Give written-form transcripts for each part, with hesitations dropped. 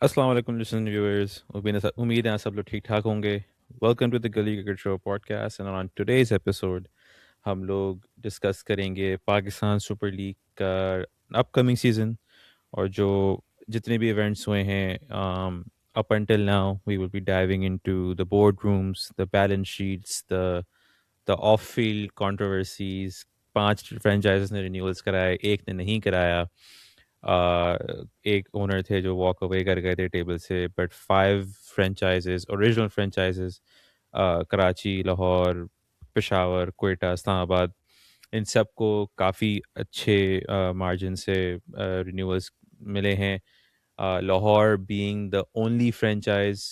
अस्सलाम वालेकुम listening viewers उम्मीद है आप सब लोग ठीक ठाक होंगे। वेलकम टू द गली cricket show podcast and on today's episode हम लोग डिस्कस करेंगे पाकिस्तान सुपर लीग का अपकमिंग सीज़न और जो जितने भी इवेंट्स हुए हैं up until now. We will be diving into the boardrooms, the balance sheets, the off-field controversies. 5 franchises ने renewals कराए, एक ने नहीं कराया। एक ओनर थे जो वॉक अवे कर गए थे टेबल से, but 5 franchises, original franchises, Karachi, Lahore, Peshawar, Quetta, Islamabad, इन सब को काफ़ी अच्छे मार्जिन से रिन्यूअल्स मिले हैं। Lahore being the only franchise,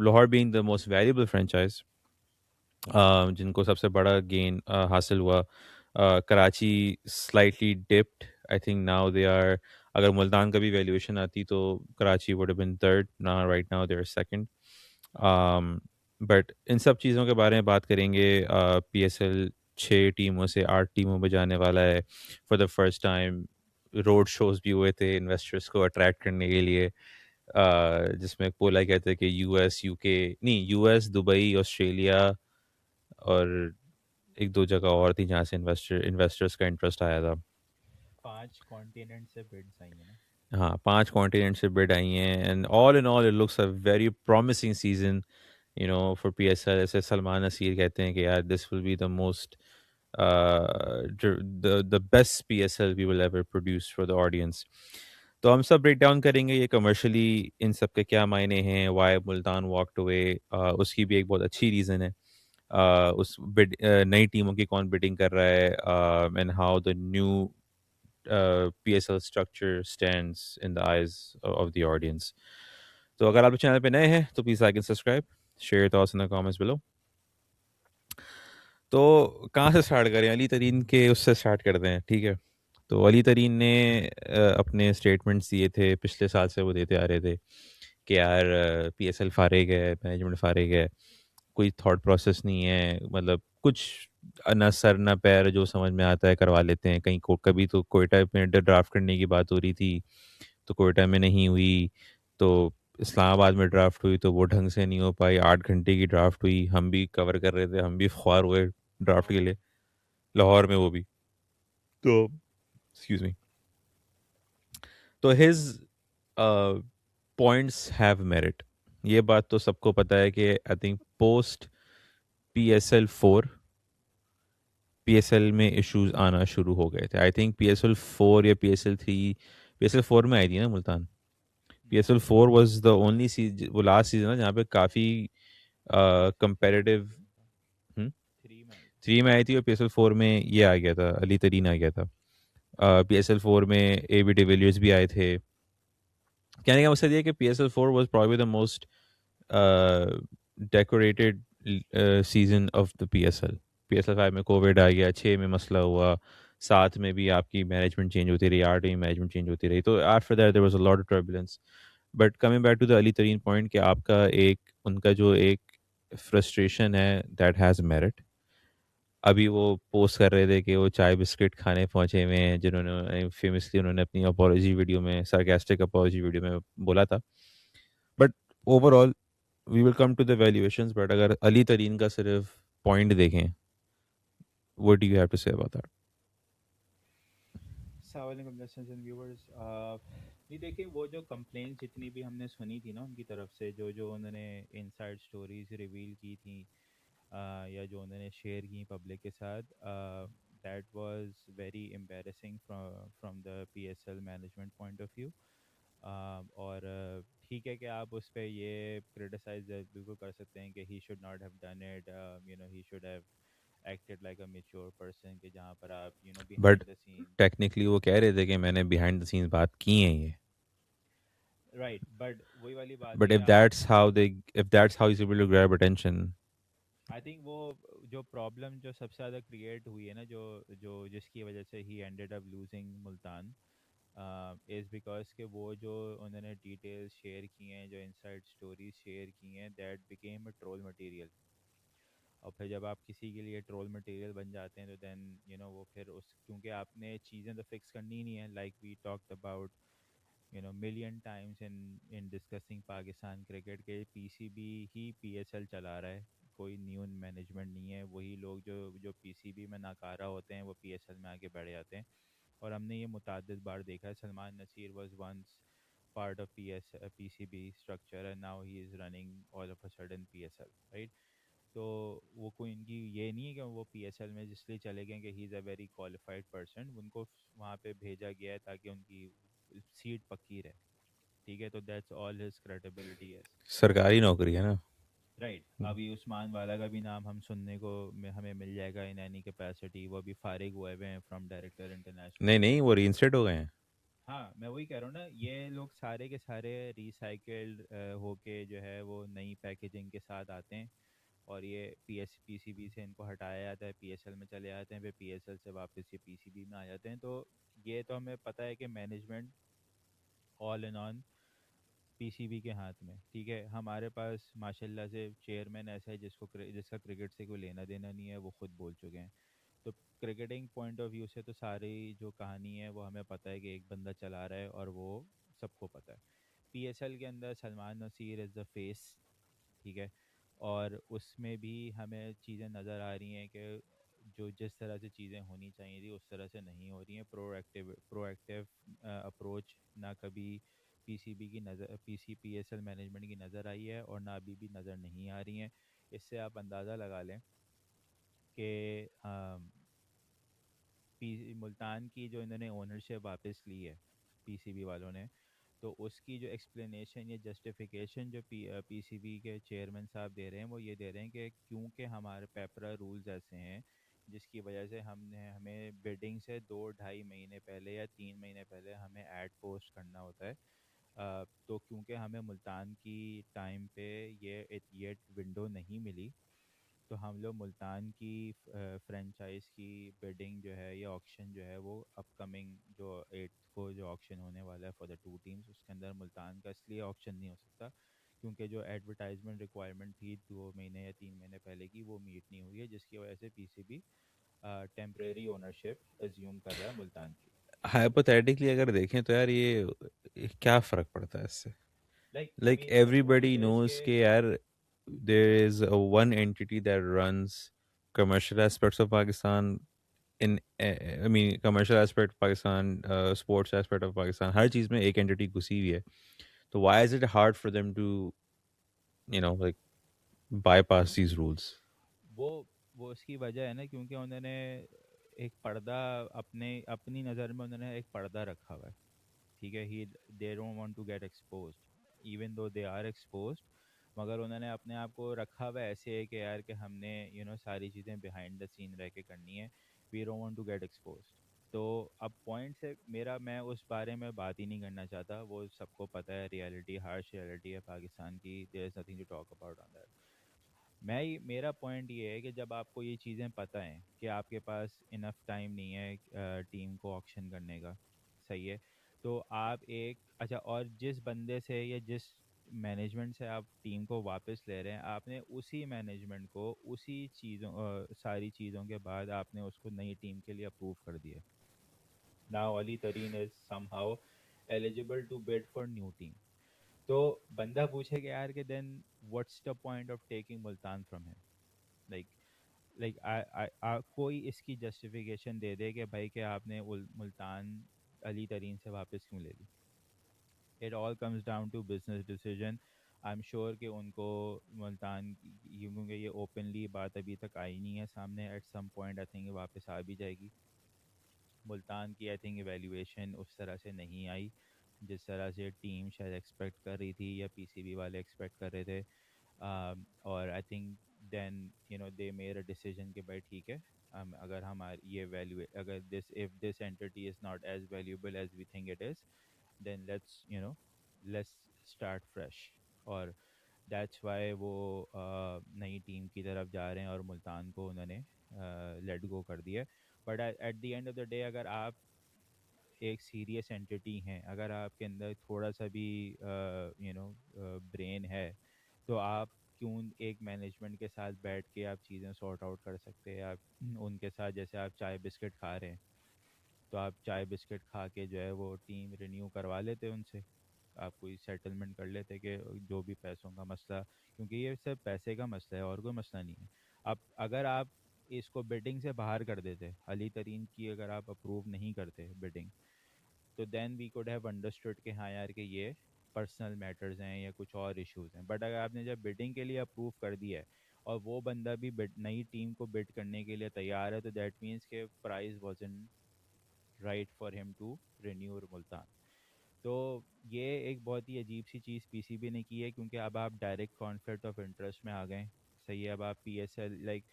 Lahore being the most valuable franchise, जिनको सबसे बड़ा गेन हासिल हुआ। Karachi slightly dipped, I think now they are, अगर मुल्तान का भी वैल्यूएशन आती तो Karachi would have been third, ना right now they are second. But इन सब चीज़ों के बारे में बात करेंगे। पीएसएल 6 टीमों से 8 टीमों में जाने वाला है for the first time. Road shows भी हुए थे इन्वेस्टर्स को अट्रैक्ट करने के लिए, जिसमें बोला गया था कि यूएस, यूके, नहीं, यूएस, दुबई, ऑस्ट्रेलिया और एक दो जगह और थी जहाँ से इन्वेस्टर्स का इंटरेस्ट आया था। 5 कॉन्टिनेंट से बिड्स आई है ना। हाँ, 5 कॉन्टिनेंट से बिड आई हैं and all in all it looks a very promising season for PSL. ऐसे सलमान नसीर कहते हैं कि यार this will be the most the best PSL we will ever produce for the audience. तो हम सब ब्रेक डाउन करेंगे ये कमर्शियली इन सब के क्या मायने हैं, वाई मुल्तान वॉकड अवे, उसकी भी एक बहुत अच्छी रीज़न है। उस बिड नई टीमों की कौन बिडिंग कर रहा है, and how the new PSL structure stands in the eyes of the audience. तो अगर आप चैनल पे नए हैं तो please like and subscribe, share thoughts in the comments below. तो कहाँ से स्टार्ट करें? अली तरीन के उससे स्टार्ट करते हैं, ठीक है। तो अली तरीन ने अपने स्टेटमेंट्स दिए थे, पिछले साल से वो देते आ रहे थे कि यार PSL फारेग है, मैनेजमेंट फारेग है, कोई थॉट प्रोसेस नहीं है, मतलब कुछ ना सर ना पैर, जो समझ में आता है करवा लेते हैं। कहीं को कभी तो कोयटा में ड्राफ्ट करने की बात हो रही थी तो कोयटा में नहीं हुई, तो इस्लामाबाद में ड्राफ्ट हुई तो वो ढंग से नहीं हो पाई। 8 घंटे की ड्राफ्ट हुई, हम भी कवर कर रहे थे, हम भी ख्वार हुए ड्राफ्ट के लिए, लाहौर में वो भी। तो एक्सक्यूज मी। तो हिज पॉइंट्स हैव मेरिट, ये बात तो सबको पता है कि I think post PSL 4 PSL में इश्यूज आना शुरू हो गए थे। आई थिंक PSL 4 या PSL 3, PSL 4 में आई थी ना Multan. PSL 4 was the only season, वो लास्ट सीजन है जहाँ पे काफ़ी कंपेरेटिव। 3 में आई थी। 3 में आई थी और PSL 4 में ये आ गया था, अली तरीन आ गया था। PSL 4 में AB डिविलियर्स भी आए थे। कहने का मकसद ये है कि PSL 4 was probably the most decorated season of the PSL। PSL 5 में कोविड आ गया, 6 में मसला हुआ, 7 में भी आपकी मैनेजमेंट चेंज होती रही, 8 में मैनेजमेंट चेंज होती रही, तो after that there was a lot of turbulence. But coming back to the Ali Tareen point कि आपका एक, उनका जो एक फ्रस्ट्रेशन है दैट हैज़ मेरिट। अभी वो पोस्ट कर रहे थे कि वो चाय बिस्किट खाने पहुंचे हुए हैं, जिन्होंने फेमसली उन्होंने अपनी अपॉलॉजी वीडियो में, sarcastic अपॉलॉजी वीडियो में बोला था। But overall we will come to the valuations, but अगर अली तरीन का सिर्फ पॉइंट देखें, what do you have to say about that? अस्सलाम लिसनर्स एंड व्यूअर्स। ये देखिए, वो जो कंप्लेंट जितनी भी हमने सुनी थी ना उनकी तरफ से, जो जो उन्होंने इनसाइड स्टोरीज रिवील की थी, या जो उन्होंने शेयर की पब्लिक के साथ, that was very embarrassing from the PSL management point of view. और ठीक है कि आप उस पर ये क्रिटिसाइज बिल्कुल कर सकते हैं कि he should not have done it, he should have acted like a mature person, कि जहाँ पर आप but behind the scene, technically वो कह रहे थे कि मैंने बिहाइंड द सीन्स बात की है ये। right, but वही वाली बात बट है कि आप, if that's how is able to grab attention. I think वो जो प्रॉब्लम जो सबसे ज़्यादा क्रिएट हुई है ना, जो जो जिसकी वजह से ही ended up losing Multan, is because के वो जो उन्होंने डिटेल्स शेयर की हैं, जो इनसाइड स्टोरीज शेयर की हैं, that became a troll material. और फिर जब आप किसी के लिए ट्रोल मटेरियल बन जाते हैं तो देन वो फिर उस, क्योंकि आपने चीज़ें तो फिक्स करनी ही नहीं है, like we talked about million times in discussing Pakistan cricket के पीसीबी ही पीएसएल चला रहा है, कोई न्यू मैनेजमेंट नहीं है। वही लोग जो जो पीसीबी में नाकारा होते हैं वो पीएसएल में आके बैठ जाते हैं। और हमने ये मुताद्दिद बार देखा है। Salman Naseer was once part of PCB structure and now he is running all of a sudden PSL, right? तो वो कोई इनकी ये नहीं है कि वो पीएसएल में इसलिए चले गए कि he is a very qualified person, उनको वहाँ पे भेजा गया है ताकि उनकी सीट पक्की रहे। ठीक है, तो दैट्स ऑल हिज क्रेडिबिलिटी है। सरकारी नौकरी है ना। राइट, अभी उस्मान वाला का भी नाम हम सुनने को हमें मिल जाएगा इन एनी कैपेसिटी। वो अभी फारिग हुए हुए हैं फ्रॉम डायरेक्टर इंटरनेशनल नहीं नहीं, क्रिकेट। वो रीइंस्टेट हो गए हैं। हाँ, मैं वही कह रहा हूँ ना, ये लोग सारे के सारे रिसाइकल्ड होके जो है वो नई पैकेजिंग के साथ आते हैं। और ये पीसीबी से इनको हटाया जाता है, पीएसएल में चले जाते हैं, फिर पीएसएल से वापस ये पीसीबी में आ जाते हैं। तो ये तो हमें पता है कि management all in on PCB के हाथ में। ठीक है, हमारे पास माशाल्लाह से चेयरमैन ऐसा है जिसका क्रिकेट से कोई लेना देना नहीं है, वो खुद बोल चुके हैं। तो क्रिकेटिंग पॉइंट ऑफ व्यू से तो सारी जो कहानी है वो हमें पता है कि एक बंदा चला रहा है और वो सबको पता है। पीएसएल के अंदर Salman Naseer is the face. ठीक है, और उसमें भी हमें चीज़ें नज़र आ रही हैं कि जो जिस तरह से चीज़ें होनी चाहिए थी उस तरह से नहीं हो रही हैं। प्रोएक्टिव अप्रोच ना कभी पीसीबी की नज़र पीएसएल मैनेजमेंट की नज़र आई है और ना अभी भी नज़र नहीं आ रही हैं। इससे आप अंदाज़ा लगा लें कि मुल्तान की जो इन्होंने ओनरशिप वापस ली है पीसीबी वालों ने, तो उसकी जो एक्सप्लेनेशन या जस्टिफिकेशन जो पीसीबी के चेयरमैन साहब दे रहे हैं वो ये दे रहे हैं कि क्योंकि हमारे पेपरा रूल्स ऐसे हैं जिसकी वजह से हमने हमें बिडिंग से 2-2.5 महीने पहले या 3 महीने पहले हमें ऐड पोस्ट करना होता है। तो क्योंकि हमें मुल्तान की टाइम पे ये विंडो नहीं मिली, तो हम लोग मुल्तान की फ्रेंचाइज की बिडिंग जो है या ऑक्शन जो है वो अपकमिंग जो 8 को जो ऑक्शन होने वाला है फॉर द 2 टीम्स, उसके अंदर मुल्तान का इसलिए ऑक्शन नहीं हो सकता क्योंकि जो एडवर्टाइजमेंट रिक्वायरमेंट थी 2 महीने या 3 महीने पहले की वो मीट नहीं हुई है, जिसकी वजह से पीसीबी टेम्परेरी ओनरशिप एज्यूम कर रहा है मुल्तान की। हाइपोथेटिकली अगर देखें तो यार ये क्या फ़र्क पड़ता है इससे? Like I Like mean the everybody point is knows के कि यार there is a one entity that runs commercial aspects of Pakistan in I mean commercial aspect of Pakistan, sports aspect of Pakistan, हर चीज़ में एक entity घुसी हुई है। तो why is it hard for them to like bypass these rules? वो वो उसकी वजह है ना, क्योंकि उन्होंने एक पर्दा अपने अपनी नज़र में उन्होंने एक पर्दा रखा हुआ है। ठीक है, ही they don't want to get exposed even though they are exposed, मगर उन्होंने अपने आप को रखा हुआ है ऐसे है कि यार कि हमने सारी चीज़ें बिहाइंड द सीन रह के करनी है। We don't want to get exposed. तो अब पॉइंट से मेरा, मैं उस बारे में बात ही नहीं करना चाहता, वो सबको पता है, रियलिटी हार्श रियलिटी है पाकिस्तान की, there is nothing to talk about on that. मेरा पॉइंट ये है कि जब आपको ये चीज़ें पता हैं कि आपके पास इनफ टाइम नहीं है टीम को ऑक्शन करने का, सही है, तो आप एक अच्छा, और जिस बंदे से या जिस मैनेजमेंट से आप टीम को वापस ले रहे हैं, आपने उसी मैनेजमेंट को उसी चीज़ों सारी चीज़ों के बाद आपने उसको नई टीम के लिए अप्रूव कर दिया। Now Ali Tareen is somehow eligible to bid for new team. तो बंदा पूछेगा यार कि then what's the point of taking Multan from him. Like कोई इसकी जस्टिफिकेशन दे दे कि भाई कि आपने मुल्तान अली तरीन से वापस क्यों ले ली। It all comes down to business decision. I am sure कि उनको मुल्तान क्योंकि ये ओपनली बात अभी तक आई नहीं है सामने, at some point I think वापस आ भी जाएगी। मुल्तान की आई थिंक एवेल्यूएशन उस तरह से नहीं आई जिस तरह से टीम शायद एक्सपेक्ट कर रही थी या पीसीबी वाले एक्सपेक्ट कर रहे थे। और I think then they made a decision कि भाई ठीक है, अगर हमारी ये वैल्यू, अगर this if this entity is not as valuable as we think it is, then let's start fresh. और दैट्स वाई वो नई टीम की तरफ जा रहे हैं और मुल्तान को उन्होंने लेट गो कर दिया। But at the end of the day अगर आप एक सीरियस एंटिटी हैं, अगर आपके अंदर थोड़ा सा भी ब्रेन है, तो आप क्यों एक मैनेजमेंट के साथ बैठ के आप चीज़ें सॉर्ट आउट कर सकते हैं। आप उनके साथ जैसे आप चाय बिस्किट खा रहे हैं, तो आप चाय बिस्किट खा के जो है वो टीम रिन्यू करवा लेते उनसे, आप कोई सेटलमेंट कर लेते कि जो भी पैसों का मसला, क्योंकि ये सिर्फ पैसे का मसला है और कोई मसला नहीं है। अब अगर आप इसको बिडिंग से बाहर कर देते, अली तरीन की अगर आप अप्रूव नहीं करते बिडिंग, तो then we could have understood कि हाँ यार कि ये पर्सनल मैटर्स हैं या कुछ और इश्यूज हैं। बट अगर आपने जब बिडिंग के लिए अप्रूव कर दिया है और वो बंदा भी बिड नई टीम को बिड करने के लिए तैयार है, तो दैट मीन्स के price wasn't right for him to renew Multan. तो ये एक बहुत ही अजीब सी चीज़ पीसीबी ने की है, क्योंकि अब आप डायरेक्ट कॉन्फ्लिक्ट ऑफ इंटरेस्ट में आ गए। सही है, अब आप PSL like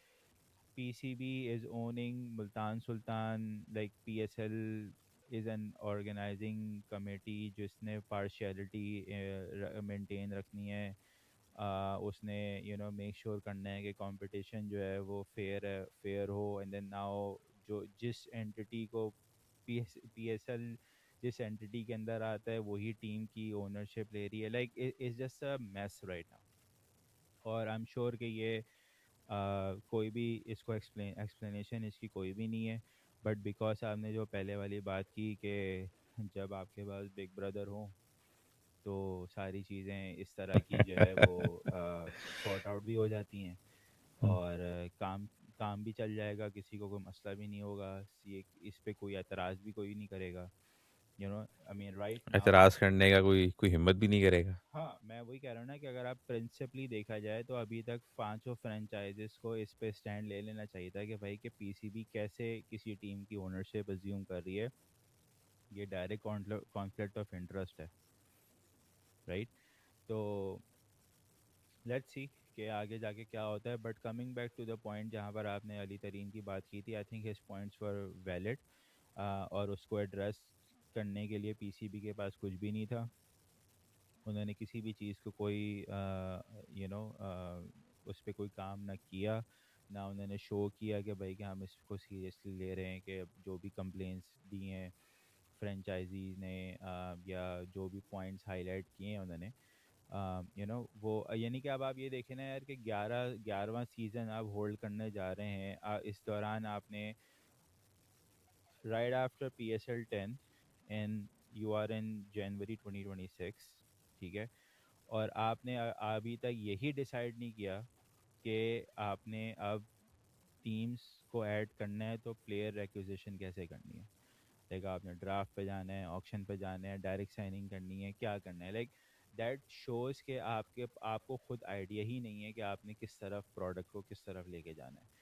PCB is owning Multan Sultan, like PSL is an organising committee जिसने पार्शियलिटी मेंटेन रखनी है। उसने मेक श्योर करना है कि कंपटीशन जो है वो फेयर हो। एंड देन नाउ जो जिस एंटिटी को पीएसएल जिस एंटिटी के अंदर आता है वही टीम की ओनरशिप ले रही है। Like it's just a mess right now. और आई एम श्योर कि ये कोई भी इसको एक्सप्लेनेशन इसकी कोई भी नहीं है। बट बिकॉज आपने जो पहले वाली बात की कि जब आपके पास बिग ब्रदर हो तो सारी चीज़ें इस तरह की जो है वो सॉर्ट आउट भी हो जाती हैं, और काम काम भी चल जाएगा, किसी को कोई मसला भी नहीं होगा, ये इस पे कोई एतराज़ भी कोई नहीं करेगा। I mean right now. एतराज़ करने का कोई कोई हिम्मत भी नहीं करेगा। हाँ, मैं वही कह रहा हूँ ना कि अगर आप प्रिंसिपली देखा जाए तो अभी तक पांचों फ्रेंचाइजेस को इस पे स्टैंड ले लेना चाहिए था कि भाई कि पीसीबी कैसे किसी टीम की ओनरशिप अज्यूम कर रही है, ये डायरेक्ट कॉन्फ्लिक्ट ऑफ इंटरेस्ट है, राइट। तो लेट्स सी कि आगे जाके क्या होता है। But coming back to the point जहाँ पर आपने अली तरीन की बात की थी, I think his points were valid, और उसको एड्रेस करने के लिए पीसीबी के पास कुछ भी नहीं था। उन्होंने किसी भी चीज़ को कोई उस पर कोई काम ना किया, ना उन्होंने शो किया कि भाई कि हम इसको सीरियसली ले रहे हैं, कि जो भी कंप्लेंट्स दी हैं फ्रेंचाइजी ने, या जो भी पॉइंट्स हाईलाइट किए हैं उन्होंने, वो यानी कि अब आप ये देखें ना यार कि 11वां सीज़न आप होल्ड करने जा रहे हैं। इस दौरान आपने right after PSL 10 and you are in January 2026, ठीक है, और आपने अभी तक यही डिसाइड नहीं किया कि आपने अब टीम्स को ऐड करना है तो प्लेयर एक्विजिशन कैसे करनी है। लाइक आपने ड्राफ्ट पे जाना है, ऑक्शन पे जाना है, डायरेक्ट साइनिंग करनी है, क्या करना है। लाइक दैट शोज़ के आपको खुद आइडिया ही नहीं है कि आपने किस तरफ प्रोडक्ट को किस तरफ लेके जाना है।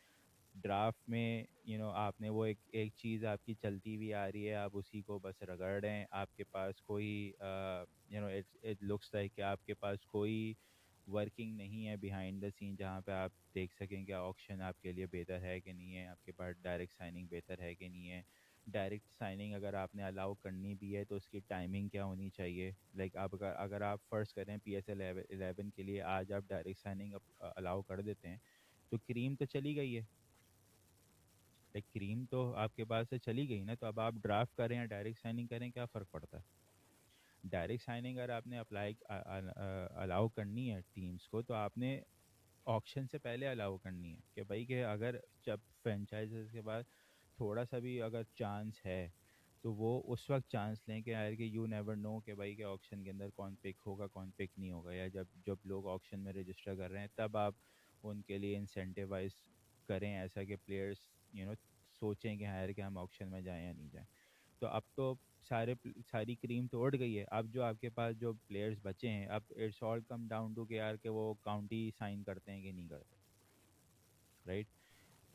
ड्राफ्ट में आपने वो एक एक चीज़ आपकी चलती हुई आ रही है, आप उसी को बस रगड़ रहे हैं। आपके पास कोई इट लुक्स लाइक कि आपके पास कोई वर्किंग नहीं है बिहाइंड द सीन, जहाँ पे आप देख सकें कि ऑक्शन आपके लिए बेहतर है कि नहीं है, आपके पास डायरेक्ट साइनिंग बेहतर है कि नहीं है। डायरेक्ट साइनिंग अगर आपने अलाउ करनी भी है तो उसकी टाइमिंग क्या होनी चाहिए। लाइक आप अगर आप फ़र्ज़ करें PSL 11 के लिए आज आप डायरेक्ट साइनिंग अलाउ कर देते हैं, तो क्रीम तो चली गई है। लाइक क्रीम तो आपके पास से चली गई ना, तो अब आप ड्राफ्ट करें या डायरेक्ट साइनिंग करें, क्या फ़र्क पड़ता है। डायरेक्ट साइनिंग अगर आपने अलाउ करनी है टीम्स को, तो आपने ऑक्शन से पहले अलाउ करनी है कि भाई कि अगर जब फ्रेंचाइजेस के पास थोड़ा सा भी अगर चांस है तो वो उस वक्त चांस लें कि यार कि यू नेवर नो कि भाई के ऑक्शन के अंदर कौन पिक होगा कौन पिक नहीं होगा, या जब जब लोग ऑक्शन में रजिस्टर कर रहे हैं तब आप उनके लिए इंसेंटिवाइज करें ऐसा कि प्लेयर्स सोचें कि हाँ यार कि हम ऑक्शन में जाएं या नहीं जाएं। तो अब तो सारी क्रीम तो उड़ गई है। अब जो आपके पास जो प्लेयर्स बचे हैं, अब it's all come down to के यार कि वो काउंटी साइन करते हैं कि नहीं करते, राइट।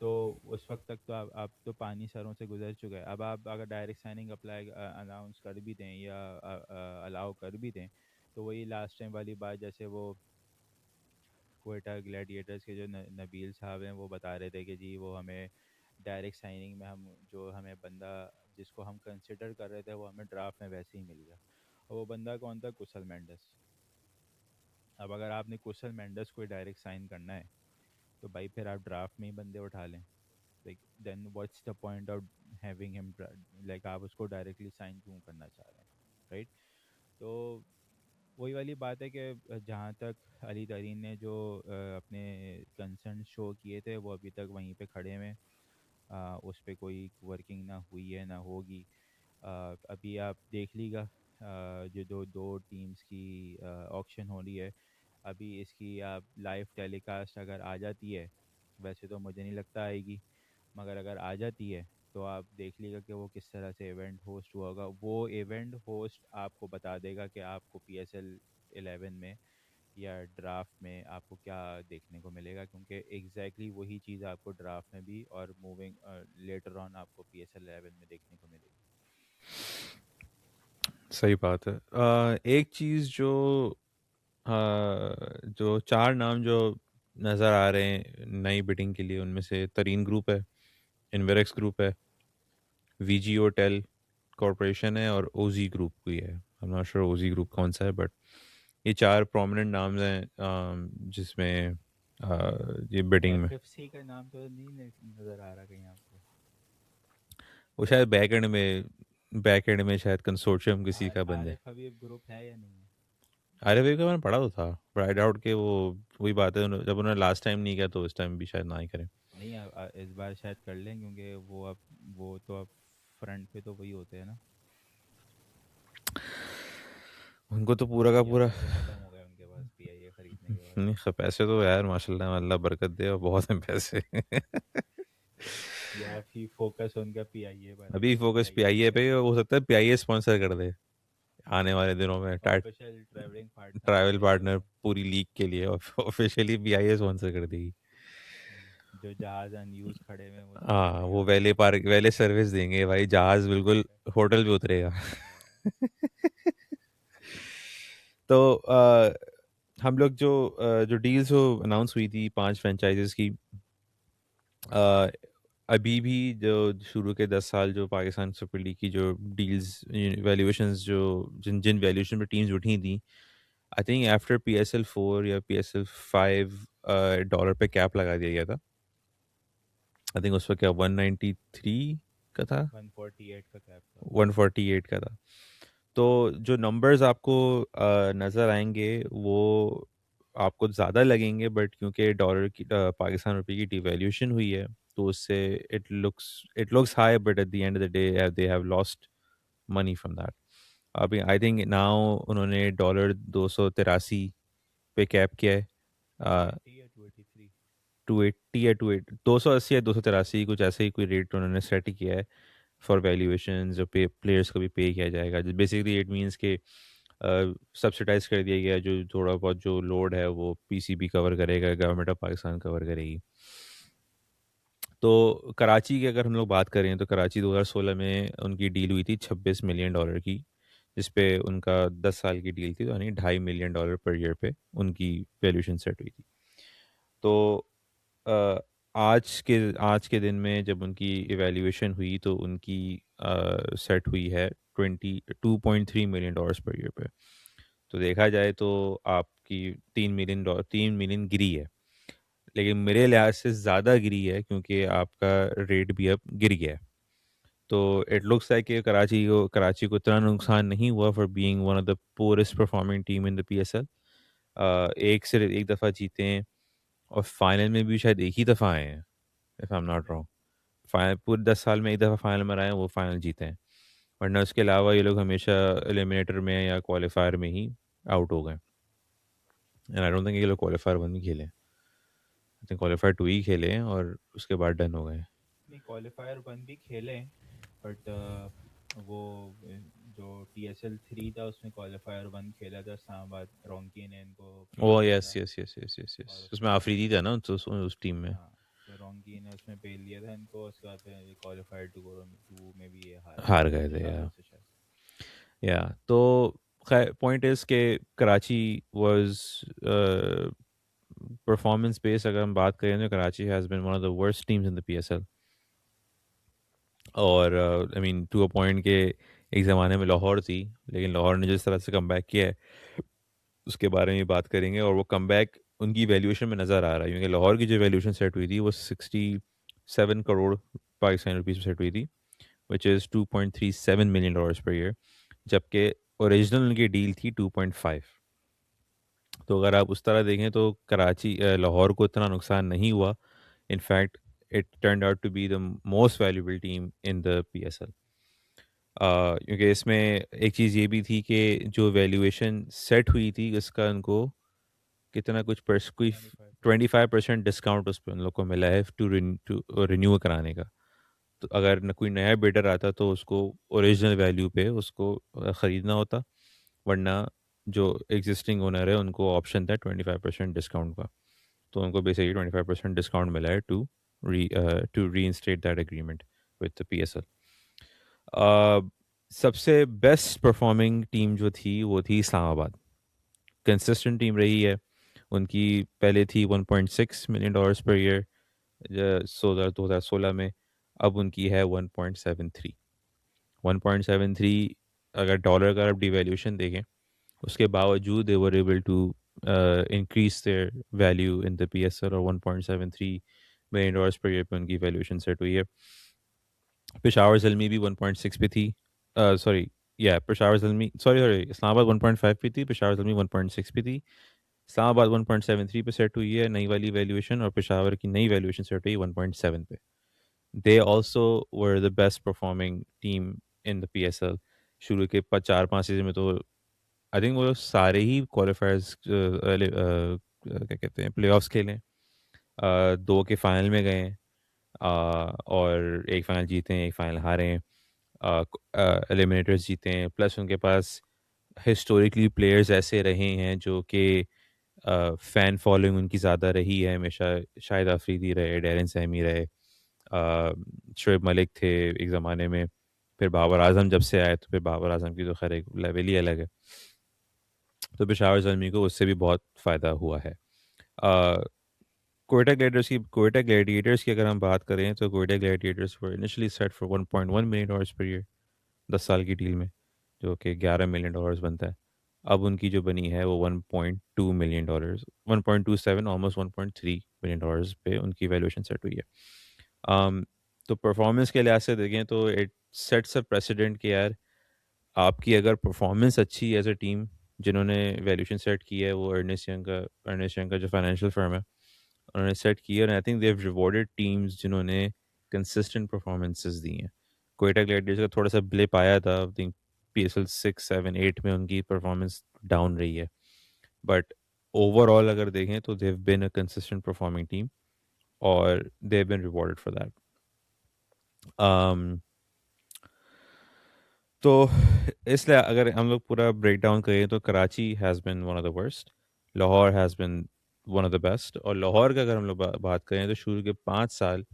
तो उस वक्त तक तो अब तो पानी सरों से गुजर चुका है। अब आप अगर डायरेक्ट साइनिंग अप्लाई अनाउंस कर भी दें या अलाउ कर भी दें, तो वही लास्ट टाइम वाली बात, जैसे वो कोयटा ग्लैडिएटर्स के जो नबील साहब हैं वो बता रहे थे कि जी वो हमें डायरेक्ट साइनिंग में हम जो हमें बंदा जिसको हम कंसिडर कर रहे थे वो हमें ड्राफ्ट में वैसे ही मिल गया। और वो बंदा कौन था? कुशल मेंडस। अब अगर आपने कुशल मेंडस को डायरेक्ट साइन करना है तो भाई फिर आप ड्राफ्ट में ही बंदे उठा लें। Like then what's the point of having him, like आप उसको डायरेक्टली साइन क्यों करना चाह रहे हैं, राइट। तो वही वाली बात है कि जहाँ तक अली तरीन ने जो अपने कंसर्न शो किए थे वो अभी तक वहीं पे खड़े हुए हैं। उस पे कोई वर्किंग ना हुई है ना होगी। अभी आप देख लीजिएगा, जो दो दो टीम्स की ऑक्शन हो रही है, अभी इसकी आप लाइव टेलीकास्ट अगर आ जाती है, वैसे तो मुझे नहीं लगता आएगी, मगर अगर आ जाती है तो आप देख लीजिएगा कि वो किस तरह से इवेंट होस्ट हुआ होगा। वो इवेंट होस्ट आपको बता देगा कि आपको PSL 11 में या ड्राफ्ट में आपको क्या देखने को मिलेगा, क्योंकि एग्जैक्टली वही चीज़ आपको ड्राफ्ट में भी और मूविंग लेटर ऑन आपको PSL 11 में देखने को मिलेगी। सही बात है। एक चीज़ अ, जो 4 नाम जो नज़र आ रहे हैं नई बिडिंग के लिए, उनमें से तरीन ग्रुप है, इन्वेरेक्स ग्रुप है, वीजी होटल कॉरपोरेशन है और ओजी ग्रुप भी है। I am not sure OG group कौन सा है, बट ये 4 प्रोमिनेंट नाम्स हैं जिसमें ये बिडिंग में। FFC का नाम तो नहीं नज़र आ रहा कहीं आपको? वो शायद बैक एंड में शायद कंसोर्शियम किसी का बन जाए। आरिफ हबीब ग्रुप है या नहीं है? अरे भाई का मैंने पढ़ा तो था, बट आई डाउट के वो वही बात है, जब उन्होंने लास्ट टाइम नहीं किया तो इस टाइम भी शायद ना ही करें। नहीं, इस बार शायद कर लें, क्योंकि वो तो अब फ्रंट पे तो वही होते हैं ना। उनको तो पूरा का या पूरा पैसे ख़त्म हो गए उनके पास PIA ख़रीदने के बाद? नहीं, पैसे तो यार माशाल्लाह अल्लाह बरकत दे और बहुत हैं पैसे। या फिर फोकस उनका PIA पर है अभी कि फोकस PIA पीआईए अच्छा पे चल हो रहा सकता है, पीआईए स्पॉन्सर कर दे आने वाले दिनों में है। Official travelling partner travel PIA partner होगा। पूरी लीग के लिए ऑफिशियली पीआईए स्पॉन्सर कर देगी। जो जहाज़ अनयूज खड़े में वो सारे हाँ, वो तैयार वैले पार्क वैले सर्विस देंगे भाई, जहाज बिल्कुल होटल पे उतरेगा। तो हम लोग जो डील्स जो अनाउंस हुई थी 5 फ्रेंचाइजेस की, अ, अभी भी जो शुरू के 10 साल जो पाकिस्तान सुपर लीग की जो डील्स वैल्यूएशंस जो जिन जिन वैल्यूएशन पे टीम्स उठी थी, आई थिंक आफ्टर PSL 4 या PSL 5 डॉलर पे कैप लगा दिया गया था। आई थिंक उस वक्त क्या 193 का था, 148 का कैप था। 148 का था। तो जो नंबर्स आपको नज़र आएंगे वो आपको ज़्यादा लगेंगे, बट क्योंकि डॉलर की पाकिस्तान रुपए की डिवैल्यूएशन हुई है, तो उससे it looks high, but at the end of the day they have lost money from that. अभी आई थिंक नाउ उन्होंने $283 पे कैप किया है। 280 या 283? 280 या 280 या 283 कुछ ऐसे ही कोई रेट उन्होंने सेट किया है फॉर वैल्यूएशन, जो पे प्लेयर्स को भी पे किया जाएगा। बेसिकली इट मींस के सब्सिडाइज कर दिया गया है, जो थोड़ा बहुत जो लोड है वो पीसीबी कवर करेगा, गवर्नमेंट ऑफ पाकिस्तान कवर करेगी। तो कराची की अगर हम लोग बात करें तो कराची 2016 में उनकी डील हुई थी $26 मिलियन की, जिस पे उनका 10 साल की डील थी, तो यानी $2.5 मिलियन पर ईयर पे उनकी वैल्यूएशन सेट हुई थी। तो अ, आज के दिन में जब उनकी इवैल्यूएशन हुई तो उनकी सेट हुई है $22.3 मिलियन पर ईयर पे। तो देखा जाए तो आपकी 3 मिलियन गिरी है, लेकिन मेरे लिहाज से ज़्यादा गिरी है क्योंकि आपका रेट भी अब गिर गया है। तो इट लुक्स लाइक कि कराची को इतना नुकसान नहीं हुआ for being one of the poorest performing team in the PSL। एक सिर्फ एक दफ़ा जीते हैं और फाइनल में भी शायद एक ही दफ़ा आए हैं, if I am not wrong. Final पूरे 10 साल में एक दफ़ा फाइनल में रहे हैं, वो फाइनल जीते हैं, वरना उसके अलावा ये लोग हमेशा एलिमिनेटर में या क्वालिफायर में ही आउट हो गए। एंड आई डोंट थिंक ये लोग क्वालिफायर 1 भी खेले, आई थिंक क्वालिफायर 2 ही खेले हैं और उसके बाद डन हो गए। नहीं, क्वालिफायर 1 भी खेले, बट वो जो PSL 3 था उसमें क्वालिफायर 1 खेला था इस्लामाबाद, रोंकी ने इनको पेल ओह दिया यस था। Yes yes yes yes yes, और उसमें उसके बाद आफरीदी था ना उस टीम में। हाँ, तो रोंकी ने उसमें पेल दिया था इनको। उसके बाद फिर ये क्वालिफायर 2 में भी ये हार गए हार थे गए थे पेशावर या से शायद। तो खैर पॉइंट इज के कराची वाज परफॉर्मेंस बेस्ड। अगर हम बात करें तो Karachi has been one of the worst teams in the PSL। और I mean to a point के एक ज़माने में लाहौर थी, लेकिन लाहौर ने जिस तरह से कम किया है उसके बारे में बात करेंगे। और वो कम उनकी वैल्यूएशन में नज़र आ रहा है, क्योंकि लाहौर की जो वैल्यूएशन सेट हुई थी वो 67 करोड़ पाकिस्तानी रुपीज़ में सेट हुई थी, which is $2.37 million per year, जबकि ओरिजिनल उनकी डील थी 2.5। तो अगर आप उस तरह देखें तो लाहौर को इतना नुकसान नहीं हुआ। In fact it turned out to be the most valuable team in the PSL. क्योंकि इसमें एक चीज़ ये भी थी कि जो वैल्यूएशन सेट हुई थी उसका उनको कितना कुछ कोई 25%। 25% डिस्काउंट उस पर उन लोग को मिला है टू रिन्यू कराने का। तो अगर कोई नया बिडर आता तो उसको ओरिजिनल वैल्यू पे उसको ख़रीदना होता, वरना जो एग्जिस्टिंग ओनर है उनको ऑप्शन था 25% डिस्काउंट का। तो उनको बेसिकली 25% डिस्काउंट मिला है to reinstate that agreement with the PSL। सबसे बेस्ट परफॉर्मिंग टीम जो थी वो थी इस्लामाबाद। कंसिस्टेंट टीम रही है उनकी। पहले थी $1.6 million पर ईयर 2016 में। अब उनकी है 1.73। 1.73 अगर डॉलर का आप डिवेल्यूशन देखें, उसके बावजूद they were able to increase their value in the PSL, और 1.73 million डॉलर्स पर ईयर पे उनकी वैल्यूएशन सेट हुई है। पेशावर ज़ल्मी भी 1.6 पे थी। सॉरी, या पेशावर ज़ल्मी, सॉरी इस्लामाबाद 1.5 पे थी, पेशावर ज़ल्मी 1.6 पे थी। इस्लामाबाद 1.73 पे सेट हुई है नई वाली वैल्यूएशन, और पेशावर की नई वैल्यूएशन सेट हुई 1.7 पे। They also were the best performing team in the PSL। शुरू के 4-5 सीजन में तो आई थिंक वो लोग सारे ही क्वालिफायर्स क्या कहते हैं प्लेऑफ्स खेले। दो के फाइनल में गए हैं, और एक फाइनल जीते हैं, एक फाइनल हारे हैं। एलिमिनेटर्स जीते हैं, प्लस उनके पास हिस्टोरिकली प्लेयर्स ऐसे रहे हैं जो कि फ़ैन फॉलोइंग उनकी ज़्यादा रही है हमेशा। शाहिद अफरीदी रहे, डैरेन सैमी रहे, शोएब मलिक थे एक ज़माने में। फिर बाबर आजम जब से आए, तो फिर बाबर आजम की तो खैर एक लेवल ही अलग है। तो पेशावर ज़ल्मी को उससे भी बहुत फ़ायदा हुआ है। कोयटा ग्लैडिएटर्स की अगर हम बात करें, तो Quetta Gladiators were initially set for $1.1 million per year 10 साल की डील में, जो कि $11 million बनता है। अब उनकी जो बनी है वो $1.2 million, 1.27, ऑलमोस्ट $1.3 million पे उनकी वैल्यूएशन सेट हुई है। तो परफॉर्मेंस के लिहाज से देखें तो इट सेट्स अ प्रेसिडेंट कि यार, आपकी अगर परफॉर्मेंस अच्छी एज अ टीम, जिन्होंने वैल्यूएशन सेट की है वो अर्नेस्ट यंग का जो फाइनेंशियल फर्म है, उन्होंने सेट की है। और I think they have rewarded teams जिन्होंने कंसिस्टेंट परफॉर्मेंसेस दी हैं। कोयटा ग्लैडिएटर्स का थोड़ा सा ब्लिप आया था, आई थिंक PSL 6, 7, 8 में उनकी परफॉर्मेंस डाउन रही है, बट ओवरऑल अगर देखें तो they have been a consistent performing team, और they have been rewarded for that. तो इसलिए अगर हम लोग पूरा ब्रेक डाउन करें तो Karachi has been one of the worst, Lahore has been one of the best. और लाहौर का अगर हम लोग बात करें तो शुरू के 5 साल,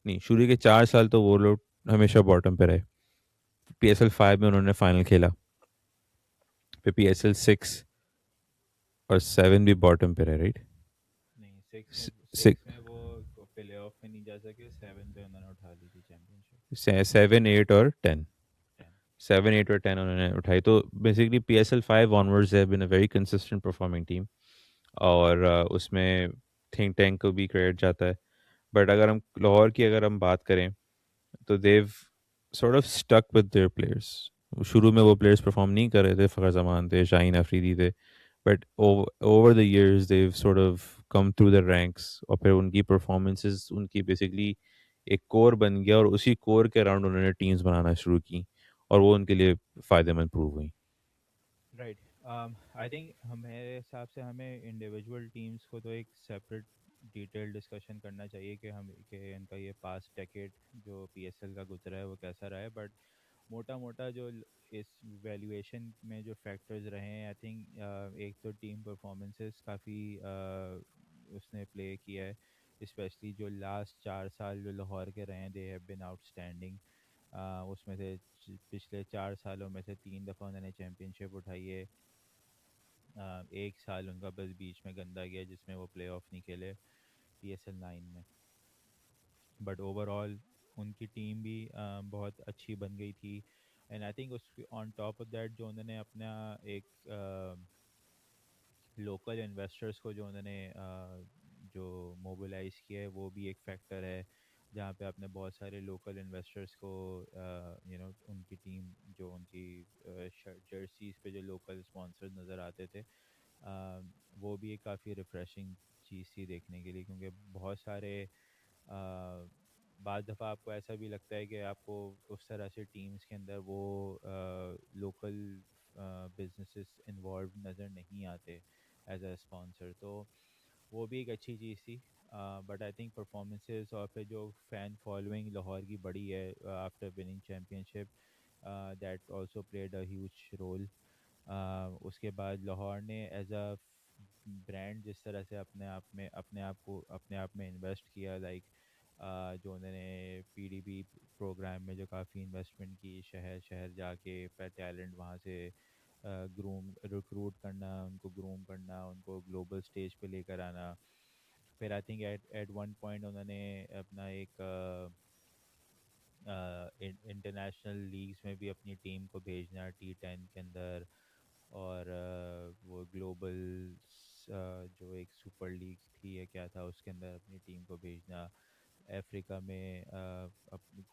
नहीं शुरू के 4 साल तो वो लोग हमेशा बॉटम पे रहे। PSL 5 में उन्होंने फाइनल खेला, फिर PSL 6 और 7 भी बॉटम पे रहे, राइट? नहीं, सिक्स में सिक्स, 6 में वो प्ले ऑफ में नहीं जा सके, 7 पे उन्होंने उठा ली थी चैंपियनशिप। 7, 8 और 10। 10। 7, 8 और 10 उन्होंने उठाई। तो basically PSL 5 onwards have been a very consistent performing team, और उसमें थिंक टैंक को भी क्रेडिट जाता है। बट अगर हम लाहौर की अगर हम बात करें, तो they sort of stuck with their players. शुरू में वो प्लेयर्स परफॉर्म नहीं कर रहे थे, फ़खर जमान थे, शाहीन अफरीदी थे, but over the years they've sort of come through the ranks, और फिर उनकी परफॉर्मेंसेस उनकी बेसिकली एक कोर बन गया, और उसी कोर के अराउंड उन्होंने टीम्स बनाना शुरू की, और वो उनके लिए फ़ायदेमंद प्रूव हुई। राइट। आई थिंक मेरे हिसाब से हमें इंडिविजुअल टीम्स को तो एक सेपरेट डिटेल डिस्कशन करना चाहिए कि हम कि इनका ये पास्ट डेकेड जो PSL का गुजरा है वो कैसा रहा है। बट मोटा मोटा जो इस वैल्यूएशन में जो फैक्टर्स रहे हैं, आई थिंक एक तो टीम परफॉर्मेंसेस काफ़ी उसने प्ले किया है। स्पेशली जो लास्ट 4 साल जो लाहौर के रहे हैं, दे हैव बिन आउटस्टैंडिंग। उसमें से पिछले 4 सालों में से 3 दफ़ा उन्होंने चैम्पियनशिप उठाई है। एक साल उनका बस बीच में गंदा गया जिसमें वो प्ले ऑफ नहीं खेले PSL 9 में। बट ओवरऑल उनकी टीम भी बहुत अच्छी बन गई थी। एंड आई थिंक उस ऑन टॉप ऑफ दैट जो उन्होंने अपना एक लोकल इन्वेस्टर्स को जो उन्होंने जो मोबिलाइज किया है वो भी एक फैक्टर है, जहाँ पे आपने बहुत सारे लोकल इन्वेस्टर्स को उनकी टीम जो उनकी जर्सीज पे जो लोकल स्पॉन्सर्स नज़र आते थे, वो भी एक काफ़ी रिफ़्रेशिंग चीज़ थी देखने के लिए, क्योंकि बहुत सारे बाद दफ़ा आपको ऐसा भी लगता है कि आपको उस तरह से टीम्स के अंदर वो लोकल बिजनेसेस इन्वॉल्व नज़र नहीं आते एज अ स्पॉन्सर, तो वो भी एक अच्छी चीज़ थी। बट आई थिंक परफॉर्मेंसेस और फिर जो फ़ैन फॉलोइंग लाहौर की बड़ी है after winning championship, that also played a huge role. उसके बाद लाहौर ने एज अ ब्रांड जिस तरह से अपने आप में इन्वेस्ट किया, लाइक जो उन्होंने पीडीबी प्रोग्राम में जो काफ़ी इन्वेस्टमेंट की, शहर शहर जाके फिर टैलेंट वहाँ से ग्रूम रिक्रूट करना, उनको ग्रूम करना, उनको ग्लोबल स्टेज पे लेकर आना। फिर I think at at one point उन्होंने अपना एक इंटरनेशनल लीग्स में भी अपनी टीम को भेजना T10 के अंदर, और वो ग्लोबल जो एक सुपर लीग थी या क्या था उसके अंदर अपनी टीम को भेजना, अफ्रीका में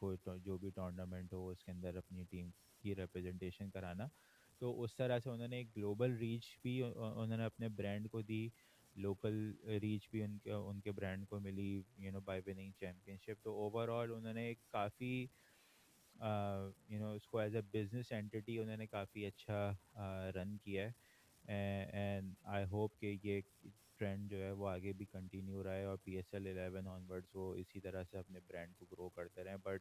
कोई जो भी टूर्नामेंट हो उसके अंदर अपनी टीम की रिप्रेजेंटेशन कराना। तो उस तरह से उन्होंने एक ग्लोबल रीच भी उन्होंने अपने ब्रांड को दी, लोकल रीच भी उनके उनके ब्रांड को मिली, बाय विनिंग चैम्पियनशिप। तो ओवरऑल उन्होंने एक काफ़ी उसको एज अ बिजनेस एंटिटी उन्होंने काफ़ी अच्छा रन किया है। एंड आई होप कि ये ट्रेंड जो है वो आगे भी कंटिन्यू रहा है और PSL 11 ऑनवर्ड्स वो इसी तरह से अपने ब्रांड को ग्रो करते रहें। बट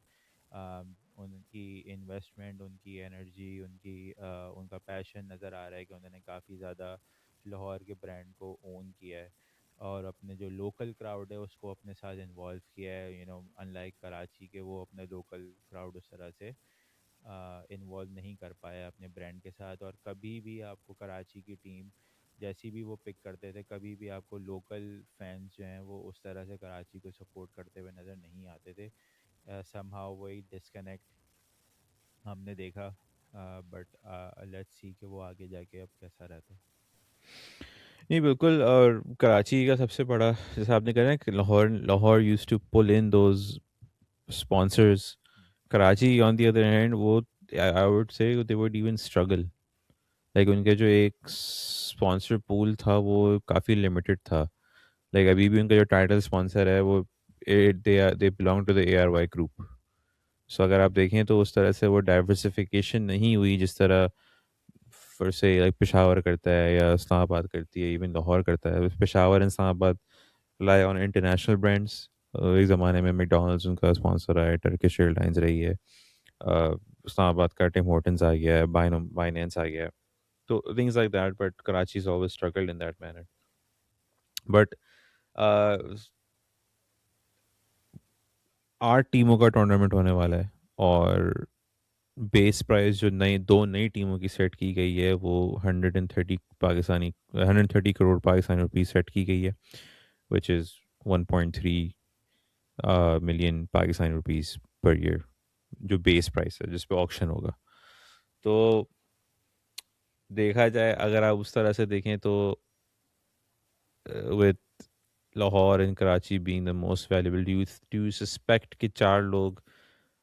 उनकी इन्वेस्टमेंट, उनकी एनर्जी, उनका पैशन नज़र आ रहा है कि उन्होंने काफ़ी ज़्यादा लाहौर के ब्रांड को ओन किया है और अपने जो लोकल क्राउड है उसको अपने साथ इन्वॉल्व किया है। अनलाइक कराची के, वो अपने लोकल क्राउड उस तरह से इन्वॉल्व नहीं कर पाया अपने ब्रांड के साथ। और कभी भी आपको कराची की टीम जैसी भी वो पिक करते थे, कभी भी आपको लोकल फैंस जो हैं वो उस तरह से कराची को सपोर्ट करते हुए नज़र नहीं आते थे। समहाउ वही डिस्कनेक्ट हमने देखा। बट लेट्स सी कि वो आगे जाके अब कैसा रहता है। नहीं बिल्कुल, और कराची का सबसे बड़ा, जैसे आपने कहा ना कि Lahore Lahore use to pull in those sponsors, Karachi on the other hand वो I would say they would even struggle, like उनके जो एक स्पॉन्सर पूल था वो काफ़ी लिमिटेड था। लाइक अभी भी उनका जो टाइटल स्पॉन्सर है वो they belong to the ARY group. So अगर आप देखें तो उस तरह से वो डाइवर्सिफिकेशन नहीं हुई जिस तरह फिर से लाइक पेशावर करता है या इस्लामाबाद करती है, इवन लाहौर करता है। Peshawar and Islamabad rely on international brands. एक ज़माने में मैकडोनल्ड्स उनका स्पॉन्सर रहा है, टर्किश एयरलाइंस रही है, इस्लामाबाद का टिम होर्टन्स आ गया है, बाइनेंस आ गया है, तो things like that. But Karachi is always struggled in that manner. But 8 टीमों का टूर्नामेंट होने वाला है, और बेस प्राइस जो दो नई टीमों की सेट की गई है वो 130 करोड़ पाकिस्तानी रुपीस सेट की गई है, which is 1.3 million Pakistani rupees per year, जो बेस प्राइस है जिस पे ऑक्शन होगा। तो देखा जाए, अगर आप उस तरह से देखें तो with Lahore and Karachi being the most valuable, do you suspect कि 4 लोग,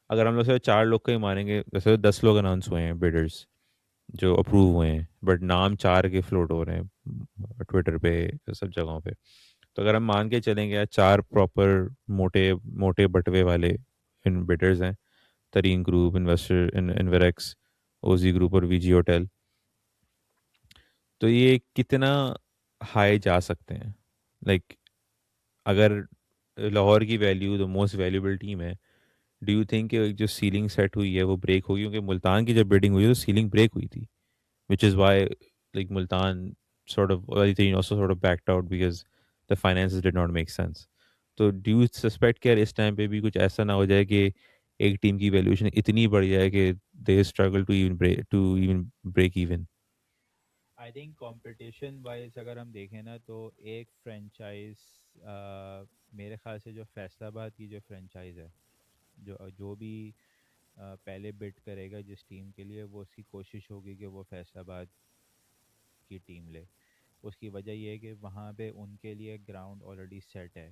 अगर हम लोग सिर्फ 4 लोग का ही मानेंगे, वैसे तो 10 लोग अनाउंस हुए हैं बिडर्स जो अप्रूव हुए हैं, बट नाम 4 के फ्लोट हो रहे हैं ट्विटर पे, सब जगहों पे। तो अगर हम मान के चलेंगे यार 4 प्रॉपर मोटे मोटे बटवे वाले इन बिडर्स हैं, तरीन group, investor, Inverex, OG group और VG होटल, तो ये कितना हाई जा सकते हैं? लाइक अगर लाहौर की value the most valuable team है, डू यू थिंक जो सीलिंग सेट हुई है वो ब्रेक होगी? क्योंकि मुल्तान की जब बिडिंग हुई तो सीलिंग ब्रेक हुई थी, which is why like Multan sort of, well, they also sort of backed out because the finances did not make sense. तो do you suspect कि यार इस टाइम पे भी कुछ ऐसा ना हो जाए कि एक टीम की वैल्यूएशन इतनी बढ़ जाए कि they struggle to even break even? I think competition wise अगर हम देखें ना, तो एक फ्रेंचाइज मेरे ख्याल से जो फैसलाबाद की जो फ्रेंचाइज है, जो जो भी पहले बिड करेगा जिस टीम के लिए, वो उसकी कोशिश होगी कि वो फैसलाबाद की टीम ले। उसकी वजह ये है कि वहाँ पे उनके लिए ग्राउंड ऑलरेडी सेट है।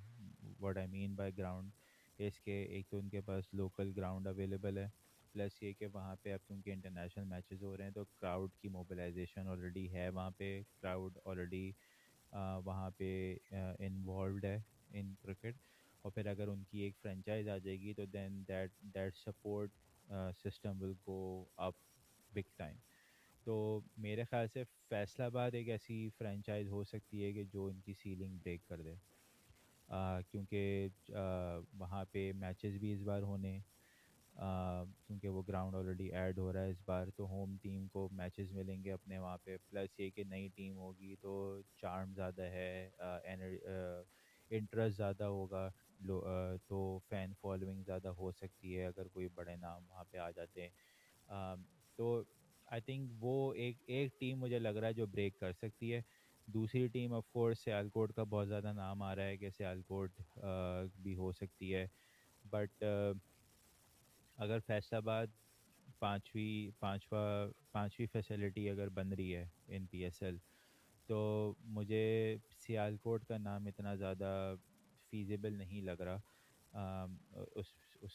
What I mean by ground, इसके एक तो उनके पास लोकल ग्राउंड अवेलेबल है, प्लस ये कि वहाँ पे अब क्योंकि इंटरनेशनल मैचेस हो रहे हैं तो क्राउड की मोबिलाइजेशन ऑलरेडी है वहाँ पे, क्राउड ऑलरेडी वहाँ पे इन्वॉल्व है इन क्रिकेट। और फिर अगर उनकी एक फ्रेंचाइज आ जाएगी तो then that support system will go up big time. तो मेरे ख्याल से फैसलाबाद एक ऐसी फ्रेंचाइज हो सकती है कि जो इनकी सीलिंग ब्रेक कर दे, क्योंकि वहाँ पे मैचेस भी इस बार होने, क्योंकि वो ग्राउंड ऑलरेडी ऐड हो रहा है इस बार, तो होम टीम को मैचेस मिलेंगे अपने वहाँ पे, प्लस ये कि नई टीम होगी तो चार्म ज़्यादा है, इंटरेस्ट ज़्यादा होगा, तो फ़ैन फॉलोइंग ज़्यादा हो सकती है अगर कोई बड़े नाम वहाँ पे आ जाते हैं। तो आई थिंक वो एक एक टीम मुझे लग रहा है जो ब्रेक कर सकती है। दूसरी टीम ऑफ कोर्स सियालकोट का बहुत ज़्यादा नाम आ रहा है कि सियालकोट भी हो सकती है, बट अगर फैसलाबाद पांचवी फैसिलिटी अगर बन रही है इन पीएसएल, तो मुझे सियालकोट का नाम इतना ज़्यादा फीजिबल नहीं लग रहा। उस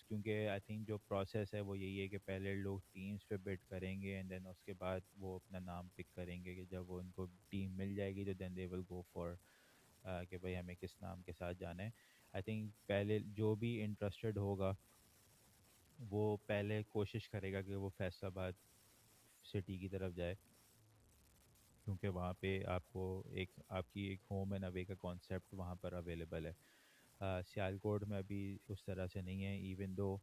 क्योंकि आई थिंक जो प्रोसेस है वो यही है कि पहले लोग टीम्स पे बिड करेंगे एंड देन उसके बाद वो अपना नाम पिक करेंगे, कि जब वो उनको टीम मिल जाएगी तो then they will go for कि भाई हमें किस नाम के साथ जाना है। आई थिंक पहले जो भी इंटरेस्टेड होगा वो पहले कोशिश करेगा कि वो फैसलाबाद सिटी की तरफ जाए, क्योंकि वहाँ पे आपको एक आपकी एक होम एंड अवे का कॉन्सेप्ट वहाँ पर अवेलेबल है। सियालकोट में अभी उस तरह से नहीं है, इवन दो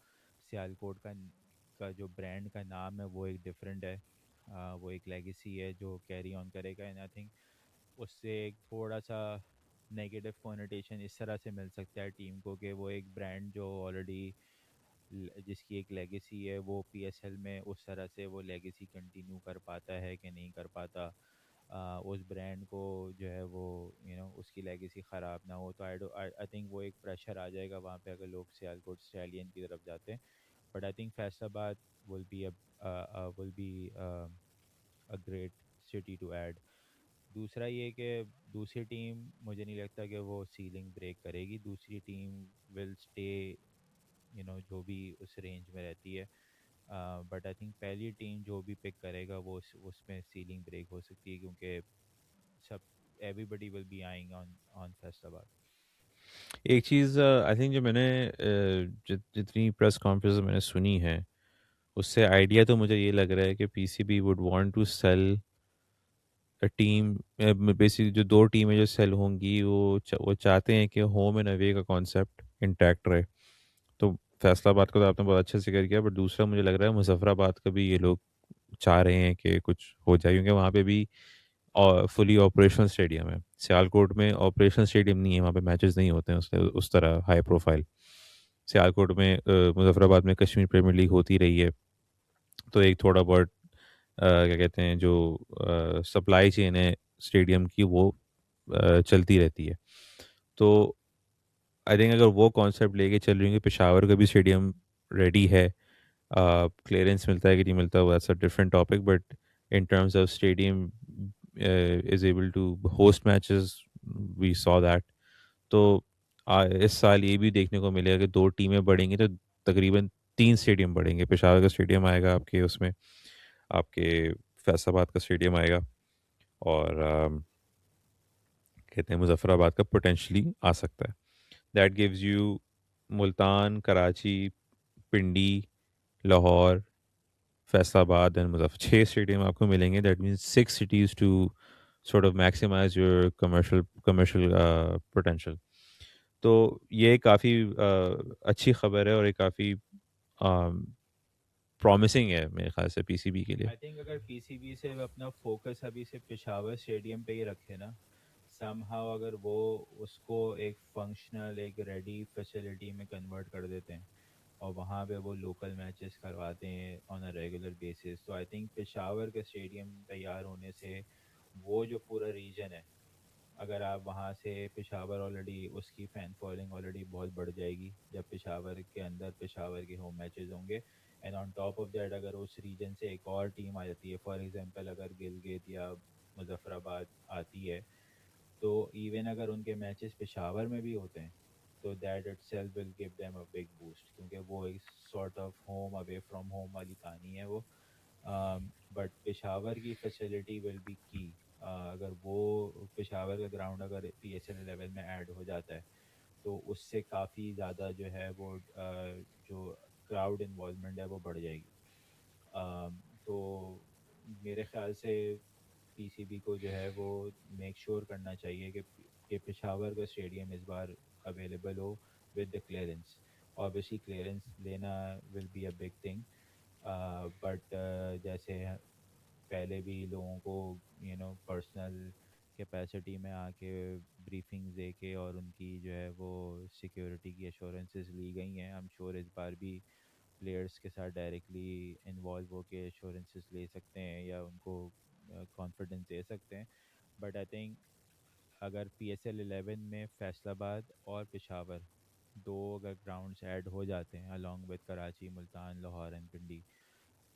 सियालकोट का जो ब्रांड का नाम है वो एक डिफरेंट है। वो एक लेगेसी है जो कैरी ऑन करेगा, एंड आई थिंक उससे एक थोड़ा सा नेगेटिव कोनोटेशन इस तरह से मिल सकता है टीम को कि वो एक ब्रांड जो ऑलरेडी जिसकी एक लेगेसी है वो पीएसएल में उस तरह से वो लेगेसी कंटिन्यू कर पाता है कि नहीं कर पाता। उस ब्रांड को जो है वो उसकी लेगेसी ख़राब ना हो, तो आई थिंक वो एक प्रेशर आ जाएगा वहाँ पे अगर लोग सियालकोट स्टैलियन की तरफ जाते हैं। But I think Faisalabad will be will be a great city to add. दूसरा ये कि दूसरी टीम मुझे नहीं लगता कि वो सीलिंग ब्रेक करेगी, दूसरी टीम विल स्टे जो भी उस रेंज में रहती है। बट आई थिंक पहली टीम जो भी पिक करेगा वो उसमें सीलिंग ब्रेक हो सकती है, क्योंकि सब everybody will be eyeing on on Faisalabad. एक चीज़ आई थिंक जो मैंने जितनी प्रेस कॉन्फ्रेंस मैंने सुनी है उससे आइडिया तो मुझे ये लग रहा है कि PCB would want to sell a team. Basically जो दो टीमें जो सेल होंगी वो चाहते हैं कि होम एंड अवे का कॉन्सेप्ट इंटैक्ट रहे। तो फैसलाबाद का तो आपने बहुत अच्छे से जिक्र किया, बट दूसरा मुझे लग रहा है मुजफ्फराबाद का भी ये लोग चाह रहे हैं कि कुछ हो जाए, क्योंकि वहाँ पे भी फुली ऑपरेशनल स्टेडियम है। सियालकोट में ऑपरेशनल स्टेडियम नहीं है, वहाँ पे मैचेस नहीं होते हैं उस तरह हाई प्रोफाइल। सियालकोट में मुजफ्फराबाद में कश्मीर प्रीमियर लीग होती रही है, तो एक थोड़ा बहुत क्या कहते हैं जो सप्लाई चेन है स्टेडियम की वो चलती रहती है। तो आई थिंक अगर वो कॉन्सेप्ट लेके चल रही है कि पेशावर का भी स्टेडियम रेडी है, क्लियरेंस मिलता है कि नहीं मिलता, वो that's a different topic, but in terms of stadium is able to host matches, we saw that. तो इस साल ये भी देखने को मिलेगा कि दो टीमें बढ़ेंगी तो तकरीबन तीन स्टेडियम बढ़ेंगे। पेशावर का स्टेडियम आएगा आपके उसमें, आपके फैसलाबाद का स्टेडियम आएगा, और कहते हैं मुजफ्फराबाद का पोटेंशली आ सकता है। That gives you Multan, Karachi, Pindi, Lahore, Faisalabad and Muzaffar, छः स्टेडियम आपको मिलेंगे। That means six cities to sort of maximize your commercial potential. तो ये काफ़ी अच्छी खबर है और ये काफ़ी प्रॉमिसिंग है मेरे ख्याल से पीसीबी के लिए। आई थिंक अगर पीसीबी से अपना फोकस अभी से पेशावर स्टेडियम पे ही रखे ना, समहाउ अगर वो उसको एक फंक्शनल एक रेडी फैसिलिटी में कन्वर्ट कर देते हैं और वहाँ पे वो लोकल मैचेस करवाते हैं ऑन अ रेगुलर बेसिस, तो आई थिंक पेशावर के स्टेडियम तैयार होने से वो जो पूरा रीजन है, अगर आप वहाँ से पेशावर ऑलरेडी उसकी फ़ैन फॉलोइंग ऑलरेडी बहुत बढ़ जाएगी जब पेशावर के अंदर पेशावर के होम मैचेस होंगे। And on top of that अगर उस रीजन से एक और टीम आ जाती है, फॉर एग्जांपल अगर गिलगित या मुजफ्फराबाद आती है, तो इवन अगर उनके मैचेस पेशावर में भी होते हैं तो that itself will give them a big boost, क्योंकि वो एक sort of home away from home वाली कहानी है वो। बट पेशावर की फैसिलिटी विल बी की, अगर वो पेशावर का ग्राउंड अगर पीएसएल लेवल में ऐड हो जाता है तो उससे काफ़ी ज़्यादा जो है वो जो क्राउड इन्वॉल्वमेंट है वो बढ़ जाएगी। तो मेरे ख़्याल से पीसीबी को जो है वो मेक श्योर करना चाहिए कि पेशावर का स्टेडियम इस बार अवेलेबल हो with the clearance. Obviously clearance लेना will be a big thing, but जैसे पहले भी लोगों को पर्सनल कैपेसिटी में आके ब्रीफिंग्स दे के और उनकी जो है वो सिक्योरिटी की एश्योरेंसेस ली गई हैं। आई एम श्योर इस बार भी प्लेयर्स के साथ डायरेक्टली इन्वॉल्व होके एश्योरेंसेस ले सकते हैं या उनको कॉन्फिडेंस दे सकते हैं। बट आई थिंक अगर PSL 11 में फैसलाबाद और पेशावर दो अगर ग्राउंड्स ऐड हो जाते हैं along with Karachi, Multan, Lahore and Pindi,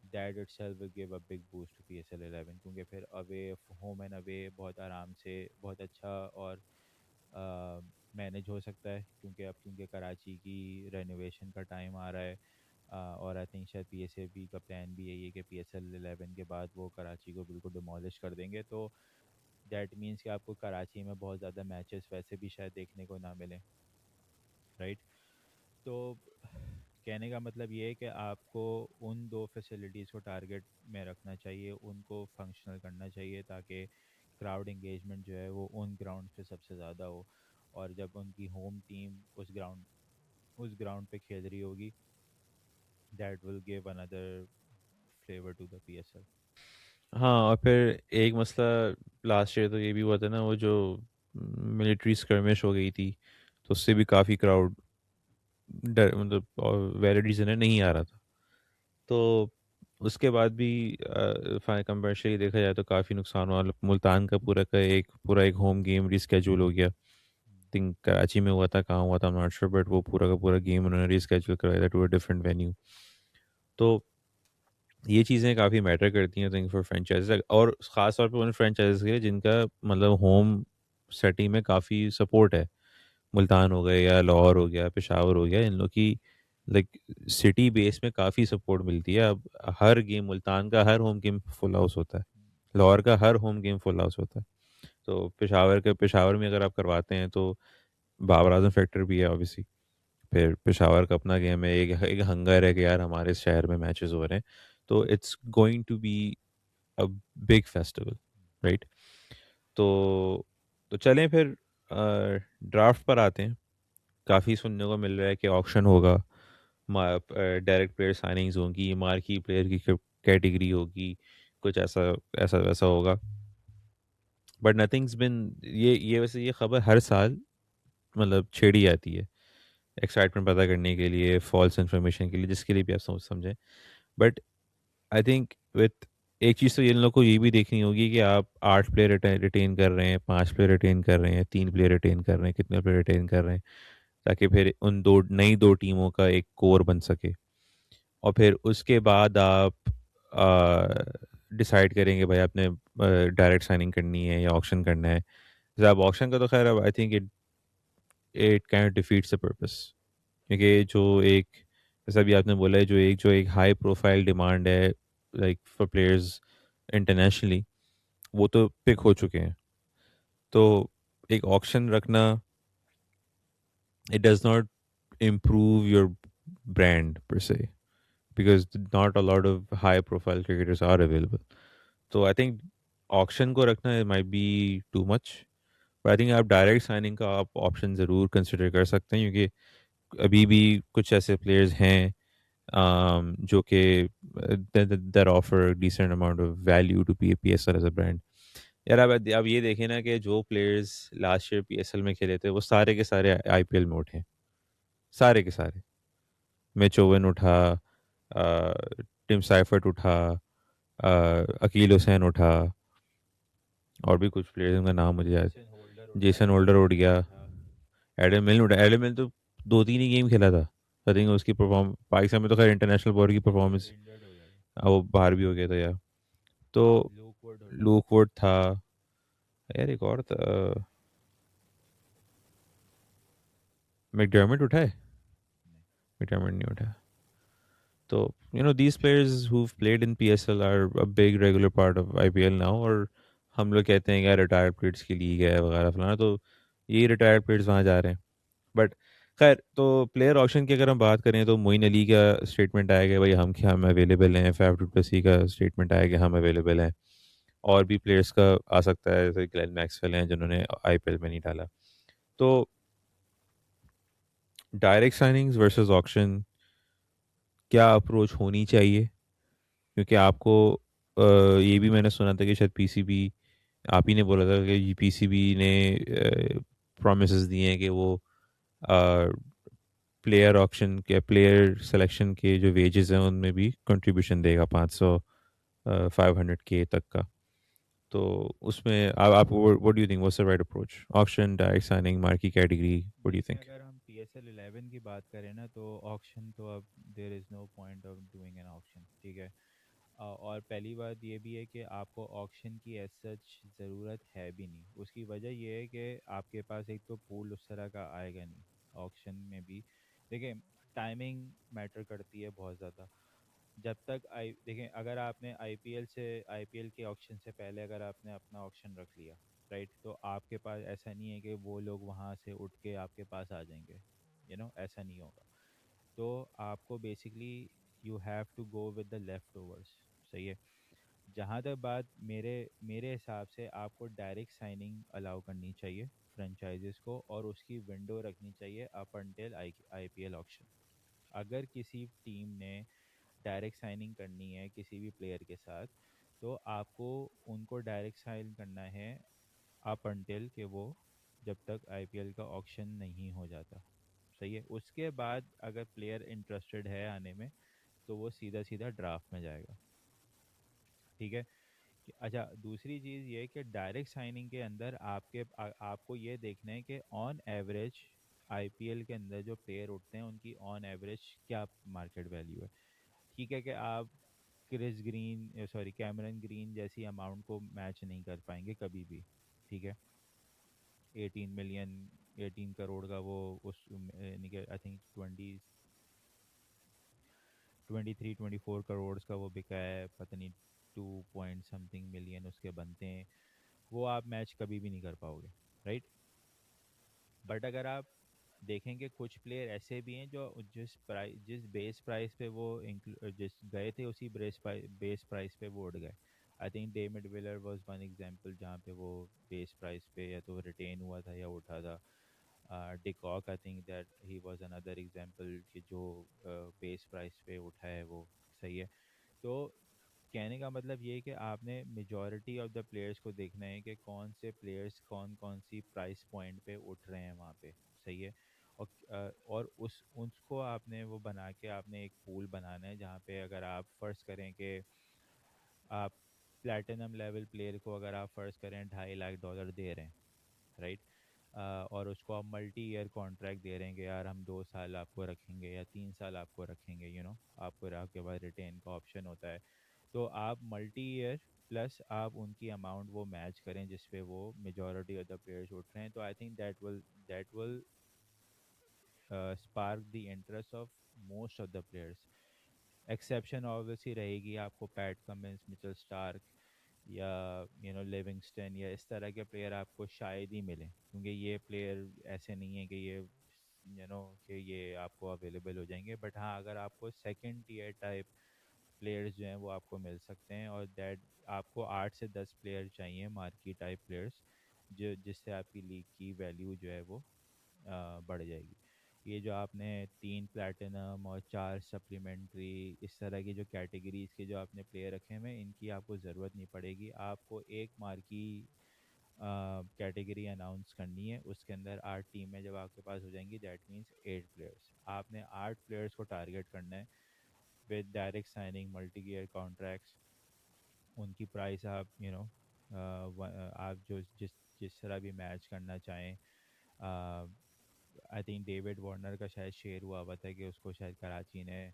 that itself will give a big boost to PSL 11, क्योंकि फिर अवे, होम एंड अवे बहुत आराम से बहुत अच्छा और मैनेज हो सकता है, क्योंकि कराची की रेनोवेशन का टाइम आ रहा है। और आई थिंक शायद PSAB का प्लान भी यही है कि PSL 11 के बाद वो कराची को बिल्कुल डिमोलिश कर देंगे। तो दैट मीन्स कि आपको कराची में बहुत ज़्यादा मैचेस वैसे भी शायद देखने को ना मिलें, राइट? तो कहने का मतलब ये है कि आपको उन दो फैसिलिटीज़ को टारगेट में रखना चाहिए, उनको फंक्शनल करना चाहिए, ताकि क्राउड इंगेजमेंट जो है वो उन ग्राउंड पे सबसे ज़्यादा हो। और जब उनकी होम टीम उस ग्राउंड पे खेल रही होगी, that will give another flavour to the PSL। हाँ, और फिर एक मसला लास्ट ईयर तो ये भी हुआ था ना, वो जो मिलिट्री स्कर्मिश हो गई थी, तो उससे भी काफ़ी क्राउड डर मतलब वैलिड रीज़न है नहीं आ रहा था। तो उसके बाद भी कमर्शियली देखा जाए तो काफ़ी नुकसान हुआ। मुल्तान का पूरा एक होम गेम रिस्केड्यूल हो गया। थिंक कराची में हुआ था, कहाँ हुआ था नॉट श्योर, बट वो पूरा का पूरा गेम उन्होंने रिस्केड्यूल करवाया था टू अ डिफरेंट वेन्यू। तो ये चीज़ें काफ़ी मैटर करती हैं थिंक फॉर फ्रेंचाइज, और ख़ास तौर पे उन फ्रेंचाइज के लिए जिनका मतलब होम सेटिंग में काफ़ी सपोर्ट है। मुल्तान हो गए या लाहौर हो गया, पेशावर हो गया, इन लोग की लाइक सिटी बेस में काफ़ी सपोर्ट मिलती है। अब हर गेम, मुल्तान का हर होम गेम फुल हाउस होता है, लाहौर का हर होम गेम फुल हाउस होता है। तो पेशावर में अगर आप करवाते हैं तो बाबर आजम फैक्टर भी है ऑब्वियसली। फिर पेशावर का अपना गेम है, एक एक हंगर है कि यार हमारे शहर में मैचेस हो रहे हैं, तो it's going to be a big festival, right? तो चलें फिर ड्राफ्ट पर आते हैं। काफ़ी सुनने को मिल रहा है कि ऑक्शन होगा, डायरेक्ट प्लेयर साइनिंग्स होंगी, मार्की प्लेयर की कैटेगरी होगी, कुछ ऐसा ऐसा वैसा होगा। बट नथिंग्स बिन, ये वैसे ये खबर हर साल मतलब छेड़ी जाती है एक्साइटमेंट पैदा करने के लिए, फॉल्स इन्फॉर्मेशन के लिए, जिसके लिए भी आप सोच समझें। बट आई थिंक विथ एक चीज़ तो इन लोग को ये भी देखनी होगी कि आप 8 प्लेयर रिटेन कर रहे हैं, 5 प्लेयर रिटेन कर रहे हैं, 3 प्लेयर रिटेन कर रहे हैं, कितने प्लेयर रिटेन कर रहे हैं, ताकि फिर उन दो टीमों का एक कोर बन सके। और फिर उसके बाद आप डिसाइड करेंगे भाई आपने डायरेक्ट साइनिंग करनी है या ऑक्शन करना है। जैसे आप ऑक्शन का तो खैर अब I think it it kind defeats the purpose, क्योंकि जैसा भी आपने बोला है, जो एक हाई प्रोफाइल डिमांड है लाइक फॉर प्लेयर्स इंटरनेशनली, वो तो पिक हो चुके हैं। तो एक ऑक्शन रखना, it does not improve your brand per se, because not a lot of high profile cricketers are available. तो आई थिंक ऑक्शन को रखना might be too much. But I think आप डायरेक्ट साइनिंग का आप option ज़रूर consider कर सकते हैं, क्योंकि अभी भी कुछ ऐसे प्लेयर्स हैं जो कि that offer decent amount of value to PSL as a brand. यार अब ये देखें ना कि जो प्लेयर्स लास्ट ईयर PSL में खेले थे वो सारे के सारे IPL में उठे, सारे के सारे। मिच ओवन उठा, टिम साइफर्ट उठा, अकील हुसैन उठा, और भी कुछ प्लेयर्स का नाम मुझे याद। जेसन होल्डर उठा, जेसन एडम होल्डर उठ मिल गया, उठा। एडम मिल उठा। एडम मिल तो 2-3 ही गेम खेला था। आई थिंक उसकी परफॉर्म पाकिस्तान में तो खैर इंटरनेशनल बॉर्डर की फिर परफॉर्मेंस, इंजर्ड हो गया था। वो बाहर भी हो गया था यार। तो लूक वुड उठा। लूक वुड था, यार एक और था, मैकडर्मिट उठा है? नहीं। मैकडर्मिट नहीं उठा। तो these players who've played in PSL are a big regular part of IPL now, और हम लोग कहते हैं कि यार रिटायर्ड प्लेयर्स की लीग है वगैरह फलाना, तो ये रिटायर्ड प्लेयर्स वहाँ जा रहे हैं। बट खैर, तो प्लेयर ऑक्शन की अगर हम बात करें तो मोइन अली का स्टेटमेंट आया कि भाई हम अवेलेबल हैं, फैफ डू प्लेसी का स्टेटमेंट आया कि हम अवेलेबल हैं, और भी प्लेयर्स का आ सकता है, जैसे ग्लेन मैक्सवेल हैं जिन्होंने आईपीएल में नहीं डाला। तो डायरेक्ट साइनिंग्स वर्सेस ऑक्शन, क्या अप्रोच होनी चाहिए? क्योंकि आपको ये भी मैंने सुना था कि शायद पीसीबी, आप ही ने बोला था कि पीसीबी ने प्रॉमिसेस दिए हैं कि वो प्लेयर ऑक्शन के, प्लेयर सिलेक्शन के जो वेजेस हैं उनमें भी कंट्रीब्यूशन देगा, 500 500K तक का। तो उसमें आप what do you think, what's the right approach? Auction, direct signing, marquee category, what do you देखिए, थिंक? अगर हम PSL 11 की बात करें ना, तो ऑक्शन तो अब there is no point of doing an auction, ठीक है। और पहली बात ये भी है कि आपको ऑक्शन की एज सच ज़रूरत है भी नहीं। उसकी वजह ये है कि आपके पास एक तो पूल उस तरह का आएगा नहीं ऑक्शन में भी। देखिए, टाइमिंग मैटर करती है बहुत ज़्यादा। जब तक आई देखें, अगर आपने आईपीएल के ऑक्शन से पहले अगर आपने अपना ऑक्शन रख लिया, राइट, तो आपके पास ऐसा नहीं है कि वो लोग वहाँ से उठ के आपके पास आ जाएंगे, ऐसा नहीं होगा। तो आपको basically you have to go with the leftovers, सही है। जहाँ तक बात मेरे मेरे हिसाब से आपको डायरेक्ट साइनिंग अलाउ करनी चाहिए फ्रेंचाइजेस को, और उसकी विंडो रखनी चाहिए अप अनटिल आईपीएल ऑक्शन। अगर किसी टीम ने डायरेक्ट साइनिंग करनी है किसी भी प्लेयर के साथ, तो आपको उनको डायरेक्ट साइन करना है अप अनटिल कि वो, जब तक आईपीएल का ऑक्शन नहीं हो जाता, सही है। उसके बाद अगर प्लेयर इंटरेस्टेड है आने में, तो वो सीधा सीधा ड्राफ्ट में जाएगा, ठीक है। अच्छा, दूसरी चीज़ ये कि डायरेक्ट साइनिंग के अंदर आपको ये देखना है कि ऑन एवरेज आईपीएल के अंदर जो प्लेयर उठते हैं उनकी ऑन एवरेज क्या मार्केट वैल्यू है। ठीक है कि आप Chris Green, sorry, Cameron Green जैसी अमाउंट को मैच नहीं कर पाएंगे कभी भी, ठीक है। 18 मिलियन, 18 करोड़ का वो, उस यानी कि आई थिंक 23-24 करोड़ का वो बिका है, पता नहीं 2 पॉइंट समथिंग मिलियन उसके बनते हैं। वो आप मैच कभी भी नहीं कर पाओगे, राइट। बट अगर आप देखेंगे, कुछ प्लेयर ऐसे भी हैं जो जिस बेस प्राइस पे वो जिस गए थे, उसी बेस प्राइस पे वो उड़ गए। I think David wheeler was one example जहाँ पे वो बेस प्राइस पे या तो रिटेन हुआ था या उठा था। De Kock, I think that he was another example कि जो बेस प्राइस पे उठा है वो, सही है। तो कहने का मतलब ये है कि आपने मेजॉरिटी ऑफ द प्लेयर्स को देखना है कि कौन से प्लेयर्स कौन कौन सी प्राइस पॉइंट पे उठ रहे हैं वहाँ पे, सही है। और उस उसको आपने वो बना के आपने एक पूल बनाना है, जहाँ पे अगर आप फ़र्ज़ करें कि आप प्लेटिनम लेवल प्लेयर को अगर आप फ़र्ज़ करें $2.5 लाख दे रहे हैं, राइट। और उसको आप मल्टी ईयर कॉन्ट्रैक्ट दे रहे हैं कि यार हम 2 साल आपको रखेंगे या 3 साल आपको रखेंगे, आपको आपके पास रिटेन का ऑप्शन होता है। तो आप मल्टी ईयर प्लस आप उनकी अमाउंट वो मैच करें जिस पे वो मेजॉरिटी ऑफ द प्लेयर्स उठ रहे हैं, तो I think that will spark the interest of most of the players. Exception obviously रहेगी, आपको पैट कमिंस, मिचेल स्टार्क या लिविंगस्टन या इस तरह के प्लेयर आपको शायद ही मिलें, क्योंकि ये प्लेयर ऐसे नहीं है कि ये कि ये आपको अवेलेबल हो जाएंगे। बट हाँ, अगर आपको सेकंड टीयर टाइप प्लेयर्स जो हैं वो आपको मिल सकते हैं, और दैट आपको 8 से 10 प्लेयर चाहिए, मार्की टाइप प्लेयर्स, जो जिससे आपकी लीग की वैल्यू जो है वो बढ़ जाएगी। ये जो आपने 3 प्लैटिनम और 4 सप्लीमेंट्री, इस तरह की जो कैटेगरीज के जो आपने प्लेयर रखे हैं, इनकी आपको ज़रूरत नहीं पड़ेगी। आपको एक मार्की कैटेगरी अनाउंस करनी है, उसके अंदर 8 टीमें जब आपके पास हो जाएंगी, दैट मीन्स 8 प्लेयर्स। आपने 8 प्लेयर्स को टारगेट करना है with direct signing, multi year contracts. उनकी प्राइस आप आप जो जिस जिस तरह भी मैच करना चाहें। आई थिंक डेविड वार्नर का शायद शेयर हुआ था कि उसको शायद कराची ने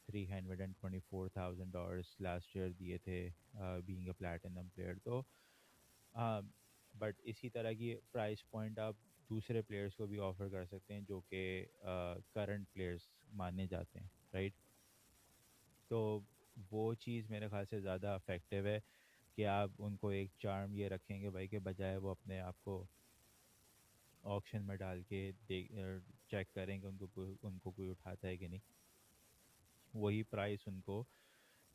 $324,000 लास्ट ईयर दिए थे, बीइंग अ प्लैटिनम प्लेयर। तो बट इसी तरह की प्राइस पॉइंट आप दूसरे प्लेयर्स को भी ऑफर कर सकते हैं जो कि करंट प्लेयर्स माने जाते हैं, राइट। तो वो चीज़ मेरे ख्याल से ज़्यादा अफेक्टिव है कि आप उनको एक चार्म ये रखेंगे भाई, के बजाय वो अपने आप को ऑक्शन में डाल के चेक करें कि उनको कोई उठाता है कि नहीं, वही प्राइस उनको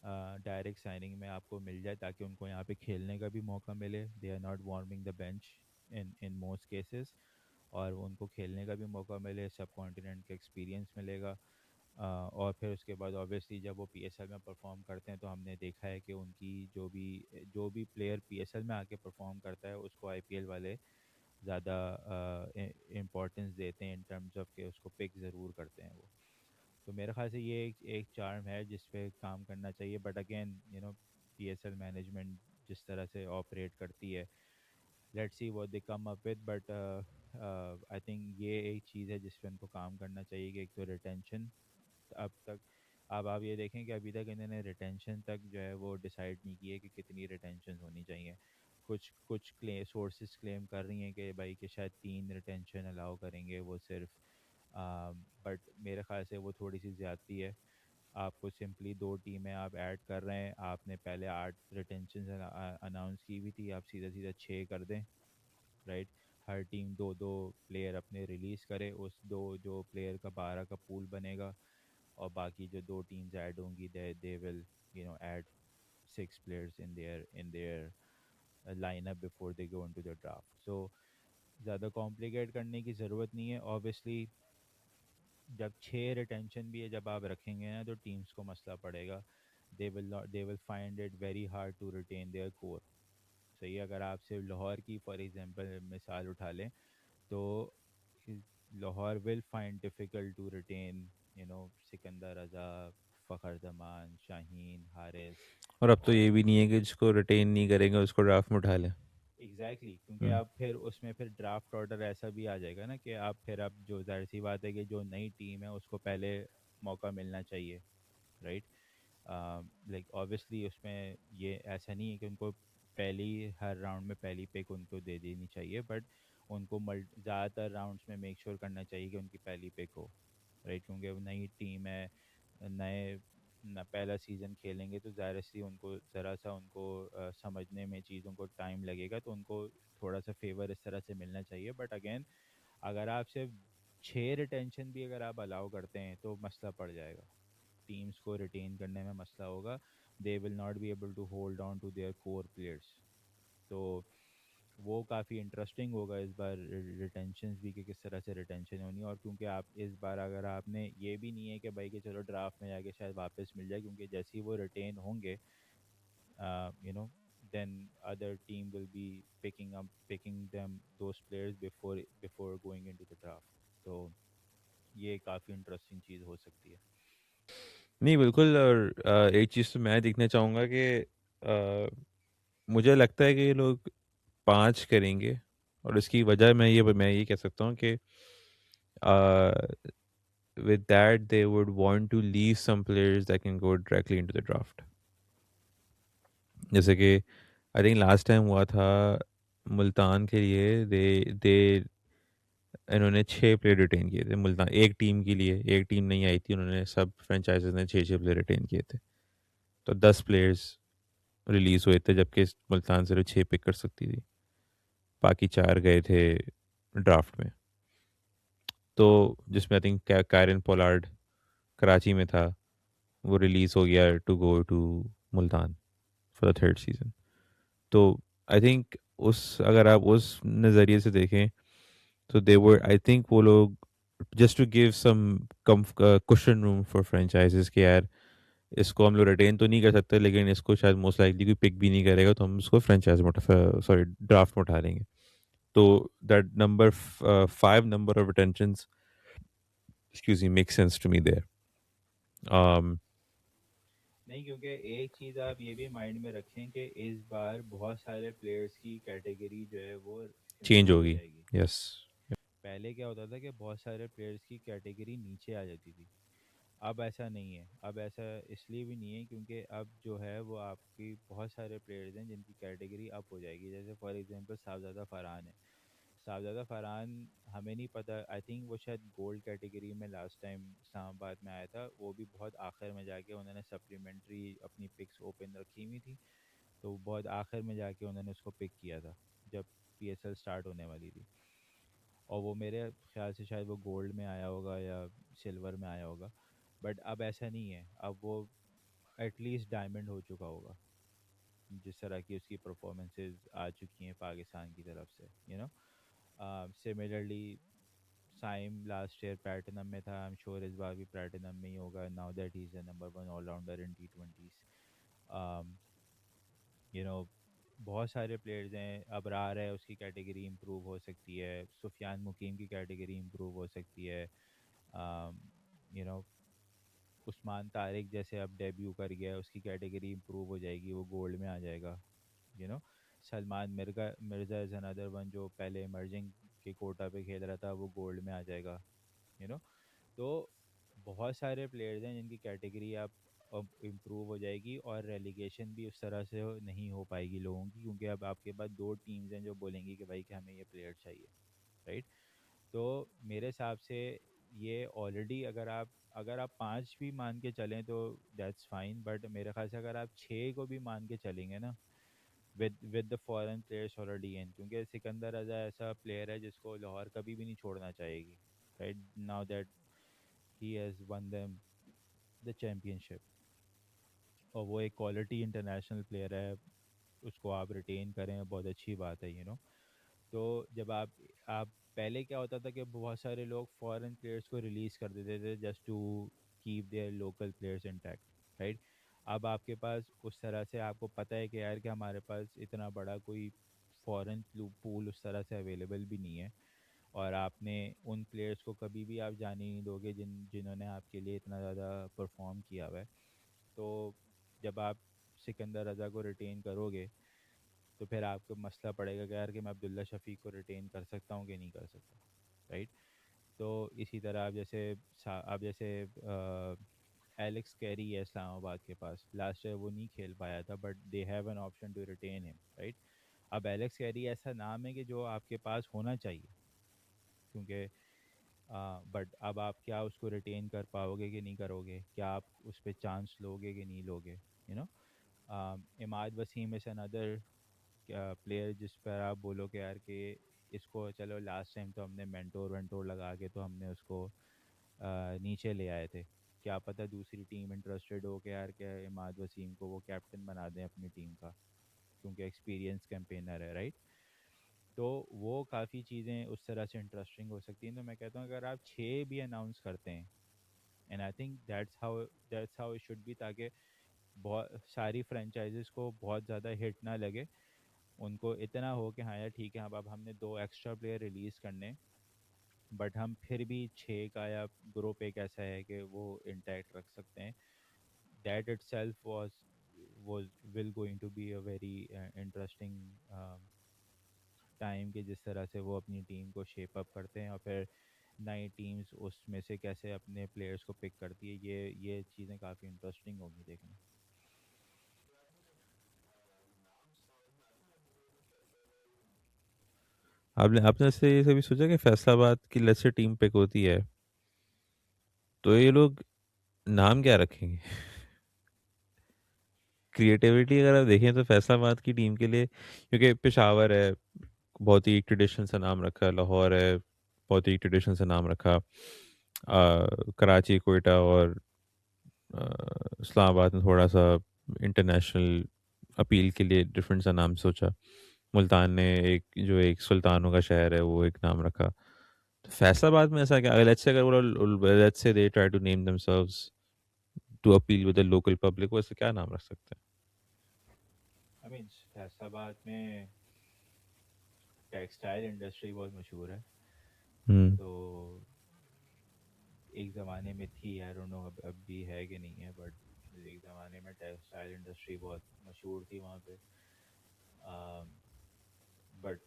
डायरेक्ट साइनिंग में आपको मिल जाए, ताकि उनको यहाँ पे खेलने का भी मौका मिले। They are not warming the bench in most cases, और उनको खेलने का भी मौका मिले, सब कॉन्टिनेंट का एक्सपीरियंस मिलेगा। और फिर उसके बाद ऑब्वियसली जब वो पीएसएल में परफॉर्म करते हैं तो हमने देखा है कि उनकी जो भी प्लेयर पीएसएल में आके परफॉर्म करता है उसको आईपीएल वाले ज़्यादा इम्पोर्टेंस देते हैं, इन टर्म्स ऑफ कि उसको पिक ज़रूर करते हैं वो। तो मेरे ख्याल से ये एक चार्म है जिस पे काम करना चाहिए। बट अगेन पीएसएल मैनेजमेंट जिस तरह से ऑपरेट करती है, let's see what they come up with. But I think ये एक चीज़ है जिस पे उनको काम करना चाहिए, कि एक तो रिटेंशन। अब तक अब आप ये देखें कि अभी तक इन्होंने रिटेंशन तक जो है वो डिसाइड नहीं की है कि कितनी रिटेंशन होनी चाहिए। कुछ कुछ सोर्सेज क्लेम कर रही हैं कि भाई कि शायद 3 रिटेंशन अलाउ करेंगे वो सिर्फ। बट मेरे ख्याल से वो थोड़ी सी ज़्यादती है। आपको सिंपली 2 टीमें आप ऐड कर रहे हैं, आपने पहले 8 रिटेंशन अनाउंस की हुई थी, आप सीधा सीधा 6 कर दें, राइट। हर टीम 2-2 प्लेयर अपने रिलीज़ करे, उस दो जो प्लेयर का 12 का पूल बनेगा, और बाकी जो 2 टीम्स ऐड होंगी they will add 6 players in their lineup before they go into the draft. So ज़्यादा कॉम्प्लिकेट करने की ज़रूरत नहीं है। ऑब्वियसली जब 6 रिटेंशन भी है जब आप रखेंगे ना, तो टीम्स को मसला पड़ेगा। They will find it very hard to retain their core. सही है, अगर आप सिर्फ लाहौर की फॉर एग्जांपल मिसाल उठा लें, तो Lahore will find difficult to retain Sikandar Raza, Fakhar Zaman, Shaheen, Haris. और अब तो और ये भी नहीं है कि जिसको रिटेन नहीं करेंगे उसको ड्राफ्ट में उठा लें। एग्जैक्टली क्योंकि हम्म। आप फिर उसमें फिर ड्राफ्ट ऑर्डर ऐसा भी आ जाएगा ना, कि आप फिर अब जो जाहिर सी बात है कि जो नई टीम है उसको पहले मौका मिलना चाहिए, राइट। लाइक ऑब्वियसली उसमें ये ऐसा नहीं है कि उनको पहली हर राउंड में पहली पिक उनको दे देनी चाहिए, बट उनको ज़्यादातर राउंड्स में मेक श्योर करना चाहिए कि उनकी पहली पिक हो, राइट। क्योंकि वो नई टीम है, नए न पहला सीज़न खेलेंगे, तो ज़ाहिर सी उनको ज़रा सा उनको समझने में चीज़ों को टाइम लगेगा, तो उनको थोड़ा सा फेवर इस तरह से मिलना चाहिए। बट अगेन अगर आप सिर्फ 6 रिटेंशन भी अगर आप अलाउ करते हैं तो मसला पड़ जाएगा, टीम्स को रिटेन करने में मसला होगा। They will not be able to hold on to their core players. तो वो काफ़ी इंटरेस्टिंग होगा इस बार रिटेंशन भी, कि किस तरह से रिटेंशन होनी है। और क्योंकि आप इस बार अगर आपने ये भी नहीं है कि भाई कि चलो ड्राफ्ट में जाके शायद वापस मिल जाए, क्योंकि जैसे ही वो रिटेन होंगे you know then other team will be picking them those players before going into the draft. तो ये काफ़ी इंटरेस्टिंग चीज़ हो सकती है। नहीं, बिल्कुल। और एक चीज़ तो मैं देखना चाहूँगा कि मुझे लगता है कि ये लोग 5 करेंगे। और इसकी वजह मैं ये कह सकता हूँ कि with that they would want to leave some players that can go directly into the draft. जैसे कि आई थिंक लास्ट टाइम हुआ था मुल्तान के लिए, दे दे इन्होंने 6 प्लेयर रिटेन किए थे। मुल्तान एक टीम के लिए, एक टीम नहीं आई थी, उन्होंने सब फ्रेंचाइजेस ने 6 प्लेयर रिटेन किए थे। तो 10 प्लेयर्स रिलीज़ हुए थे, जबकि मुल्तान सिर्फ 6 पिक कर सकती थी, बाकी 4 गए थे ड्राफ्ट में। तो जिसमें I think Kieron Pollard Karachi में था, वो रिलीज़ हो गया to go to Multan for the third season. तो आई थिंक अगर आप उस नज़रिए से देखें, तो दे वर आई थिंक वो लोग just to give some cushion room for franchises कि यार इसको हम लोग रिटेन तो नहीं कर सकते, लेकिन इसको शायद मोस्ट लाइकली कोई पिक भी नहीं करेगा, तो हम उसको फ्रेंचाइज में सॉरी ड्राफ्ट में उठा लेंगे। तो that number 5 number of retentions, excuse me, make sense to me there. नहीं, क्योंकि एक चीज़ आप ये भी माइंड में रखें कि इस बार बहुत सारे प्लेयर्स की कैटेगरी जो है वो चेंज इम्प्रूव हो होगी। जाएगी। यस। पहले क्या होता था कि बहुत सारे प्लेयर्स की कैटेगरी नीचे आ जाती थी, अब ऐसा नहीं है। अब ऐसा इसलिए भी नहीं है क्योंकि अब जो है वो आपकी बहुत सारे प्लेयर्स हैं जिनकी कैटेगरी अप हो जाएगी। जैसे फॉर एग्जांपल साहबज़ादा फरहान है। साहबज़ादा फरहान हमें नहीं पता, आई थिंक वो शायद गोल्ड कैटेगरी में लास्ट टाइम इस्लामाबाद में आया था, वो भी बहुत आखिर में जाके उन्होंने सप्लीमेंट्री अपनी पिक्स ओपन रखी हुई थी, तो बहुत आखिर में जाके उन्होंने उसको पिक किया था जब पीएसएल स्टार्ट होने वाली थी। और वो मेरे ख्याल से शायद वो गोल्ड में आया होगा या सिल्वर में आया होगा। बट अब ऐसा नहीं है, अब वो एटलीस्ट डायमंड हो चुका होगा, जिस तरह की उसकी परफॉर्मेंसेज आ चुकी हैं पाकिस्तान की तरफ से, you know. Similarly Saim last year platinum में था, आई एम श्योर इस बार भी प्लैटिनम में ही होगा, now that he is the number one all-rounder in T20s। You know, बहुत सारे प्लेयर्स हैं, अबरार है उसकी कैटेगरी इंप्रूव हो सकती है, सुफियान मुकीम की कैटेगरी इंप्रूव हो सकती है, यू नो, उस्मान तारिक जैसे अब डेब्यू कर गया है, उसकी कैटेगरी इंप्रूव हो जाएगी, वो गोल्ड में आ जाएगा, you know. Salman Mirza Mirza is another one जो पहले इमर्जिंग के कोटा पे खेल रहा था, वो गोल्ड में आ जाएगा, यू नो। तो बहुत सारे प्लेयर्स हैं जिनकी कैटेगरी अब इम्प्रूव हो जाएगी, और रेलीगेशन भी उस तरह से नहीं हो पाएगी लोगों की, क्योंकि अब आपके पास दो टीम्स हैं जो बोलेंगी कि भाई कि हमें ये प्लेयर चाहिए, राइट। तो मेरे हिसाब से ये ऑलरेडी, अगर आप पाँच भी मान के चलें तो दैट्स फाइन, बट मेरे ख्याल से अगर आप छः को भी मान के चलेंगे ना, with the foreign players already in, क्योंकि सिकंदर रजा ऐसा प्लेयर है जिसको लाहौर कभी भी नहीं छोड़ना चाहेगी, right, now that he has one them the championship, और वो एक क्वालिटी इंटरनेशनल प्लेयर है, उसको आप रिटेन करें बहुत अच्छी बात है, तो जब आप पहले क्या होता था कि बहुत सारे लोग फॉरेन प्लेयर्स को रिलीज़ कर देते थे just to keep their local players intact, right. अब आपके पास उस तरह से आपको पता है कि यार कि हमारे पास इतना बड़ा कोई फॉरेन पूल उस तरह से अवेलेबल भी नहीं है, और आपने उन प्लेयर्स को कभी भी आप जाने नहीं दोगे जिन्होंने आपके लिए इतना ज़्यादा परफॉर्म किया हुआ है। तो जब आप सिकंदर रज़ा को रिटेन करोगे, तो फिर आपको मसला पड़ेगा कि यार कि मैं अब्दुल्ला शफीक को रिटेन कर सकता हूँ कि नहीं कर सकता, राइट। तो इसी तरह आप जैसे एलेक्स कैरी है इस्लामाबाद के पास, लास्ट ईयर वो नहीं खेल पाया था, but they have an option to retain him, right. अब एलेक्स कैरी ऐसा नाम है कि जो आपके पास होना चाहिए, क्योंकि बट अब आप क्या उसको रिटेन कर पाओगे कि नहीं करोगे, क्या आप उस पर चांस लोगे कि नहीं लोगे, you know. Imad Wasim is another player जिस पर आप बोलो कि यार कि इसको चलो लास्ट टाइम तो हमने मेंटोर वेंटोर लगा के तो हमने उसको नीचे ले आए थे, क्या पता दूसरी टीम इंटरेस्टेड हो कि यार क्या इमाद वसीम को वो कैप्टन बना दें अपनी टीम का, क्योंकि एक्सपीरियंस कैंपेनर है, राइट। तो वो काफ़ी चीज़ें उस तरह से इंटरेस्टिंग हो सकती हैं, तो मैं कहता हूँ अगर आप छः भी अनाउंस करते हैं, and I think that's how it should be, ताकि बहुत सारी फ्रेंचाइजेस को बहुत ज़्यादा हिट ना लगे, उनको इतना हो कि हाँ यार ठीक है, अब हमने दो एक्स्ट्रा प्लेयर रिलीज़ करने, बट हम फिर भी छः का या ग्रुप एक ऐसा है कि वो इंटैक्ट रख सकते हैं, that itself was will going to be a very interesting time, के जिस तरह से वो अपनी टीम को शेप अप करते हैं, और फिर नई टीम्स उसमें से कैसे अपने प्लेयर्स को पिक करती है, ये चीज़ें काफ़ी इंटरेस्टिंग होंगी देखना। आपने आपने से ये कभी सोचा कि फैसलाबाद की लेट्स से टीम पिक होती है, तो ये लोग नाम क्या रखेंगे? क्रिएटिविटी अगर आप देखें तो फैसलाबाद की टीम के लिए, क्योंकि पेशावर है, बहुत ही ट्रेडिशन से नाम रखा, लाहौर है, बहुत ही ट्रेडिशन से नाम रखा, कराची कोयटा और इस्लामाबाद में थोड़ा सा इंटरनेशनल अपील के लिए डिफरेंट सा नाम सोचा, मुल्तान ने एक सुल्तानों का शहर है वो एक नाम रखा। तो फैसलाबाद में ऐसा क्या, अगर लेट्स से अगर वो let's say they try to name themselves to appeal with the local public, वो ऐसे क्या नाम रख सकते आई मीन फैसलाबाद में टेक्सटाइल इंडस्ट्री बहुत मशहूर है, हैं? तो एक ज़माने में थी, आई डोंट नो अब भी है कि नहीं है, बट एक ज़माने में टेक्सटाइल इंडस्ट्री बहुत मशहूर थी वहाँ पे। बट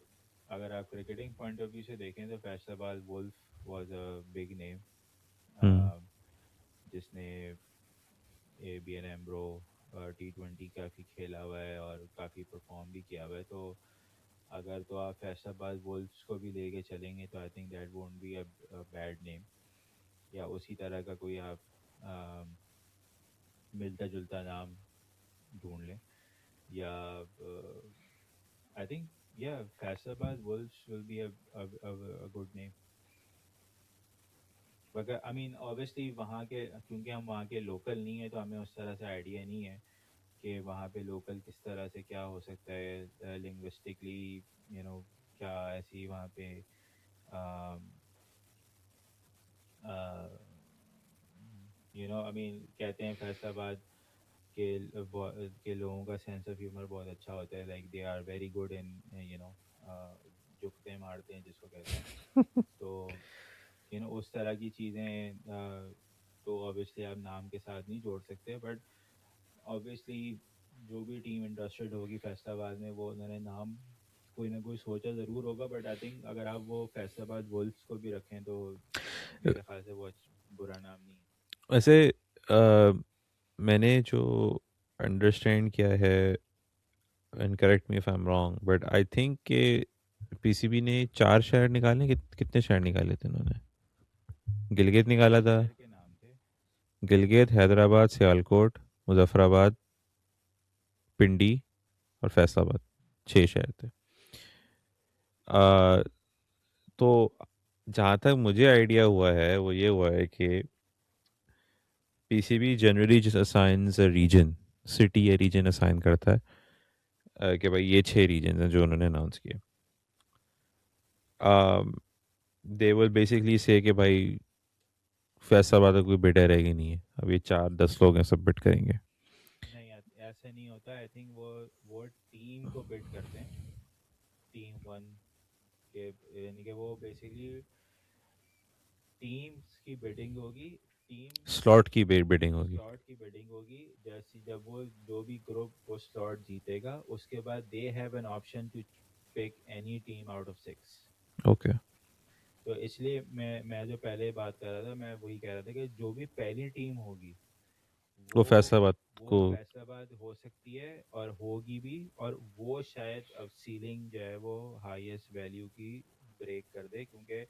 अगर आप क्रिकेटिंग पॉइंट ऑफ व्यू से देखें तो Faisalabad wolf was a big name, hmm. जिसने ABN एम्ब्रो T20 काफ़ी खेला हुआ है और काफ़ी परफॉर्म भी किया हुआ है, तो अगर तो आप फैसलाबाद वुल्फ्स को भी लेके चलेंगे तो I think that won't be a bad name, या उसी तरह का कोई आप मिलता जुलता नाम ढूंढ लें, या I think Yeah, Faisalabad Wolves will be a good name. मगर आई मीन ऑब्वियसली वहाँ के, क्योंकि हम वहाँ के लोकल नहीं है तो हमें उस तरह से आइडिया नहीं है कि वहाँ पे लोकल किस तरह से क्या हो सकता है लिंग्विस्टिकली, यू नो, क्या ऐसी वहाँ पे आई मीन कहते हैं फैसलाबाद के के लोगों का सेंस ऑफ ह्यूमर बहुत अच्छा होता है, like they are very good in, you know, जुकते मारते हैं जिसको कहते हैं। तो उस तरह की चीज़ें, तो ऑब्वियसली आप नाम के साथ नहीं जोड़ सकते, बट ऑब्वियसली जो भी टीम इंटरेस्टेड होगी फैसलाबाद में, वो उन्होंने नाम कोई ना कोई सोचा ज़रूर होगा, बट आई थिंक अगर आप वो फैसलाबाद वुल्फ्स को भी रखें तो मेरे ख्याल से वो बुरा नाम नहीं है। वैसे मैंने जो अंडरस्टैंड किया है, and correct me if I am wrong, but I think के पीसीबी ने 4 शहर निकाले, कितने शहर निकाले थे उन्होंने? गिलगित निकाला 6 था। शहर के नाम थे। गिलगित, हैदराबाद, सियालकोट, मुजफ्फराबाद, पिंडी और फैसलाबाद। 6 शहर थे। आ, तो जहाँ तक मुझे आइडिया हुआ है वो ये हुआ है कि PCB generally just assigns a reason, city या रीजन असाइन करता है, कि भाई ये 6 रीजन हैं जो उन्होंने अनाउंस किए। दे विल बेसिकली से कि भाई फैसलाबाद का कोई बिडर रहेगी नहीं है, अब ये 4-10 लोग हैं सबमिट करेंगे। नहीं, ऐसे नहीं होता। आई थिंक वो टीम को बिड करते हैं, टीम वन के, यानी कि वो बेसिकली टीम्स की बिडिंग होगी। टीम स्लॉट की बिडिंग होगी। स्लॉट की बिडिंग होगी। जैसे जब वो जो भी ग्रुप वो स्लॉट जीतेगा, उसके बाद they have an option to pick any team out of 6। Okay. तो इसलिए मैं जो पहले बात कर रहा था, मैं वही कह रहा था कि जो भी पहली टीम होगी वो वो फैसलाबाद वो को। फैसलाबाद हो सकती है और होगी भी, और वो शायद अब सीलिंग जो है वो हाईएस्ट वैल्यू की ब्रेक कर दे, क्योंकि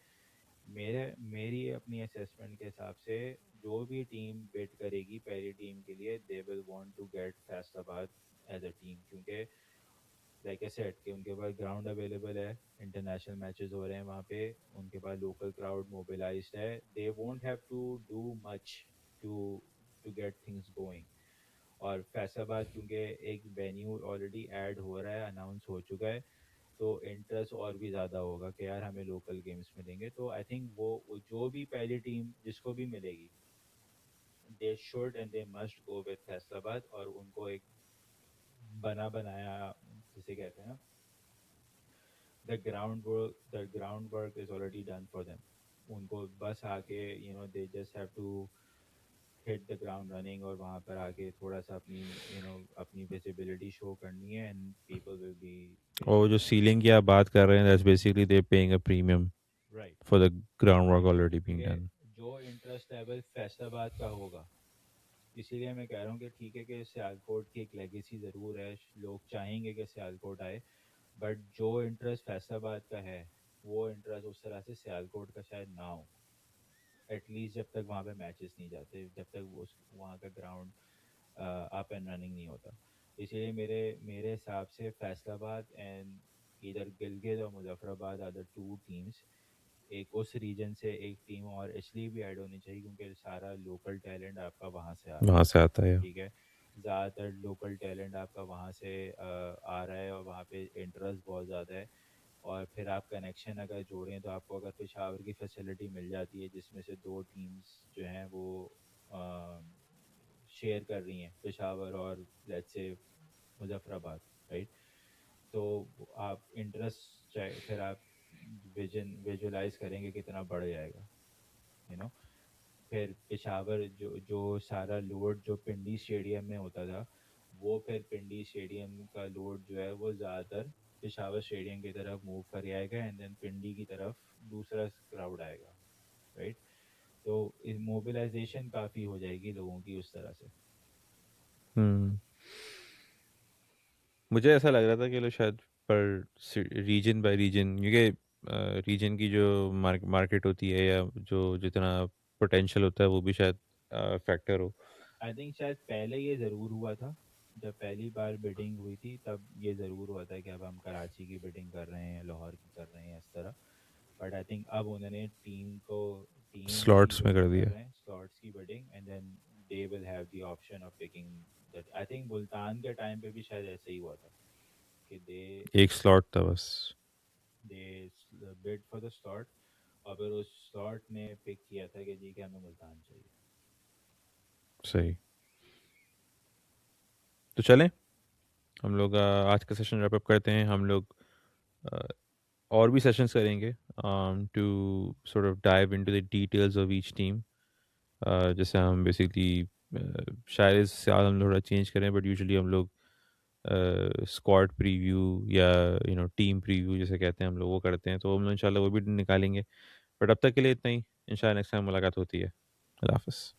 मेरी अपनी असेसमेंट के हिसाब से जो भी टीम बिड करेगी पहली टीम के लिए, they will want to get Faisalabad as a team, क्योंकि लाइक आई सेड कि उनके पास ग्राउंड अवेलेबल है, इंटरनेशनल मैचेस हो रहे हैं वहाँ पे, उनके पास लोकल क्राउड मोबिलाइज्ड है, they won't have to do much to to get things going. और फैसलाबाद क्योंकि एक वेन्यू ऑलरेडी ऐड हो रहा है, अनाउंस हो चुका है, तो इंटरेस्ट और भी ज़्यादा होगा कि यार हमें लोकल गेम्स मिलेंगे। तो आई थिंक वो जो भी पहली टीम जिसको भी मिलेगी, they should and they must go with Faisalabad, और उनको एक बना बनाया, जिसे कहते हैं ना, the ground work is already done for them. उनको बस आके they just have to hit the ground running, और वहाँ पर आके थोड़ा सा अपनी अपनी विजिबिलिटी शो करनी है, एंड पीपल विल बी और जो सीलिंग की आप बात कर रहे हैं, that's basically they paying a premium right. For the ground work right, already being क्योंकि डन। जो इंटरेस्ट लेवल फैसलाबाद का होगा, इसीलिए मैं कह रहा हूँ कि ठीक है कि सियालकोट की एक लेगेसी ज़रूर है, लोग चाहेंगे कि सियालकोट आए, बट जो इंटरेस्ट फैसलाबाद का है वो इंटरेस्ट उस तरह से सियालकोट का शायद ना हो, एटलीस्ट जब तक वहाँ पे मैचेस नहीं जाते, जब तक वो वहाँ का ग्राउंड अप एंड रनिंग नहीं होता। इसलिए मेरे मेरे हिसाब से फैसलाबाद एंड इधर गिलगित और Muzaffarabad are the two teams. एक उस रीजन से एक टीम और इसलिए भी ऐड होनी चाहिए क्योंकि सारा लोकल टैलेंट आपका वहाँ से आ रहा है। वहाँ से आता है। ठीक है, ज़्यादातर लोकल टैलेंट आपका वहाँ से आ रहा है, और वहाँ पे इंटरेस्ट बहुत ज़्यादा है। और फिर आप कनेक्शन अगर जोड़ें तो आपको अगर पेशावर की फैसिलिटी मिल जाती है, जिसमें से दो टीम्स जो हैं वो शेयर कर रही हैं, पेशावर और लेट्स से मुजफ्फराबाद, राइट। तो आप इंटरेस्ट फिर आप विजुलाइज करेंगे कितना बढ़ जाएगा, यू नो। फिर पेशावर जो जो सारा लोड जो पिंडी स्टेडियम में होता था, वो फिर पिंडी स्टेडियम का लोड जो है वो ज़्यादातर पेशावर स्टेडियम की तरफ मूव कर आएगा, एंड देन पिंडी की तरफ दूसरा क्राउड आएगा, राइट। तो मोबिलाइजेशन काफ़ी हो जाएगी लोगों की उस तरह से। हम्म। मुझे ऐसा लग रहा था कि लोग शायद पर रीजन बाय रीजन, क्योंकि रीजन की जो मार्केट होती है या जो जितना पोटेंशियल होता है वो भी शायद फैक्टर हो। आई थिंक शायद पहले ये ज़रूर हुआ था जब पहली बार बिडिंग हुई थी तब ये ज़रूर हुआ था कि अब हम कराची की बिडिंग कर रहे हैं, लाहौर की कर रहे हैं, इस तरह। बट आई थिंक अब उन्होंने टीम की स्लॉट्स में कर बिडिंग कर दिया। रहे हैं, स्लॉट्स की bidding, and then they will have the option of picking that. I think Multan के टाइम पे भी शायद ऐसे ही हुआ था कि दे एक स्लॉट था बस। दे बिड फॉर द स्लॉट, और फिर उस स्लॉट ने पिक किया था कि जी कि हमें मुल्तान चाहिए। सही। तो चलें हम लोग आज का सेशन रैप अप करते हैं। हम लोग अ, और भी सेशंस करेंगे to sort of dive into the details of each team. जैसे हम बेसिकली शायद इस साल हम थोड़ा चेंज करें, बट यूजुअली हम लोग स्क्वाड प्रीव्यू या टीम प्रीव्यू जैसे कहते हैं हम लोग वो करते हैं, तो हम लोग इंशाल्लाह वो भी निकालेंगे। बट अब तक के लिए इतना ही। इंशाल्लाह नेक्स्ट टाइम मुलाकात होती है। अल्लाह हाफ़िज़।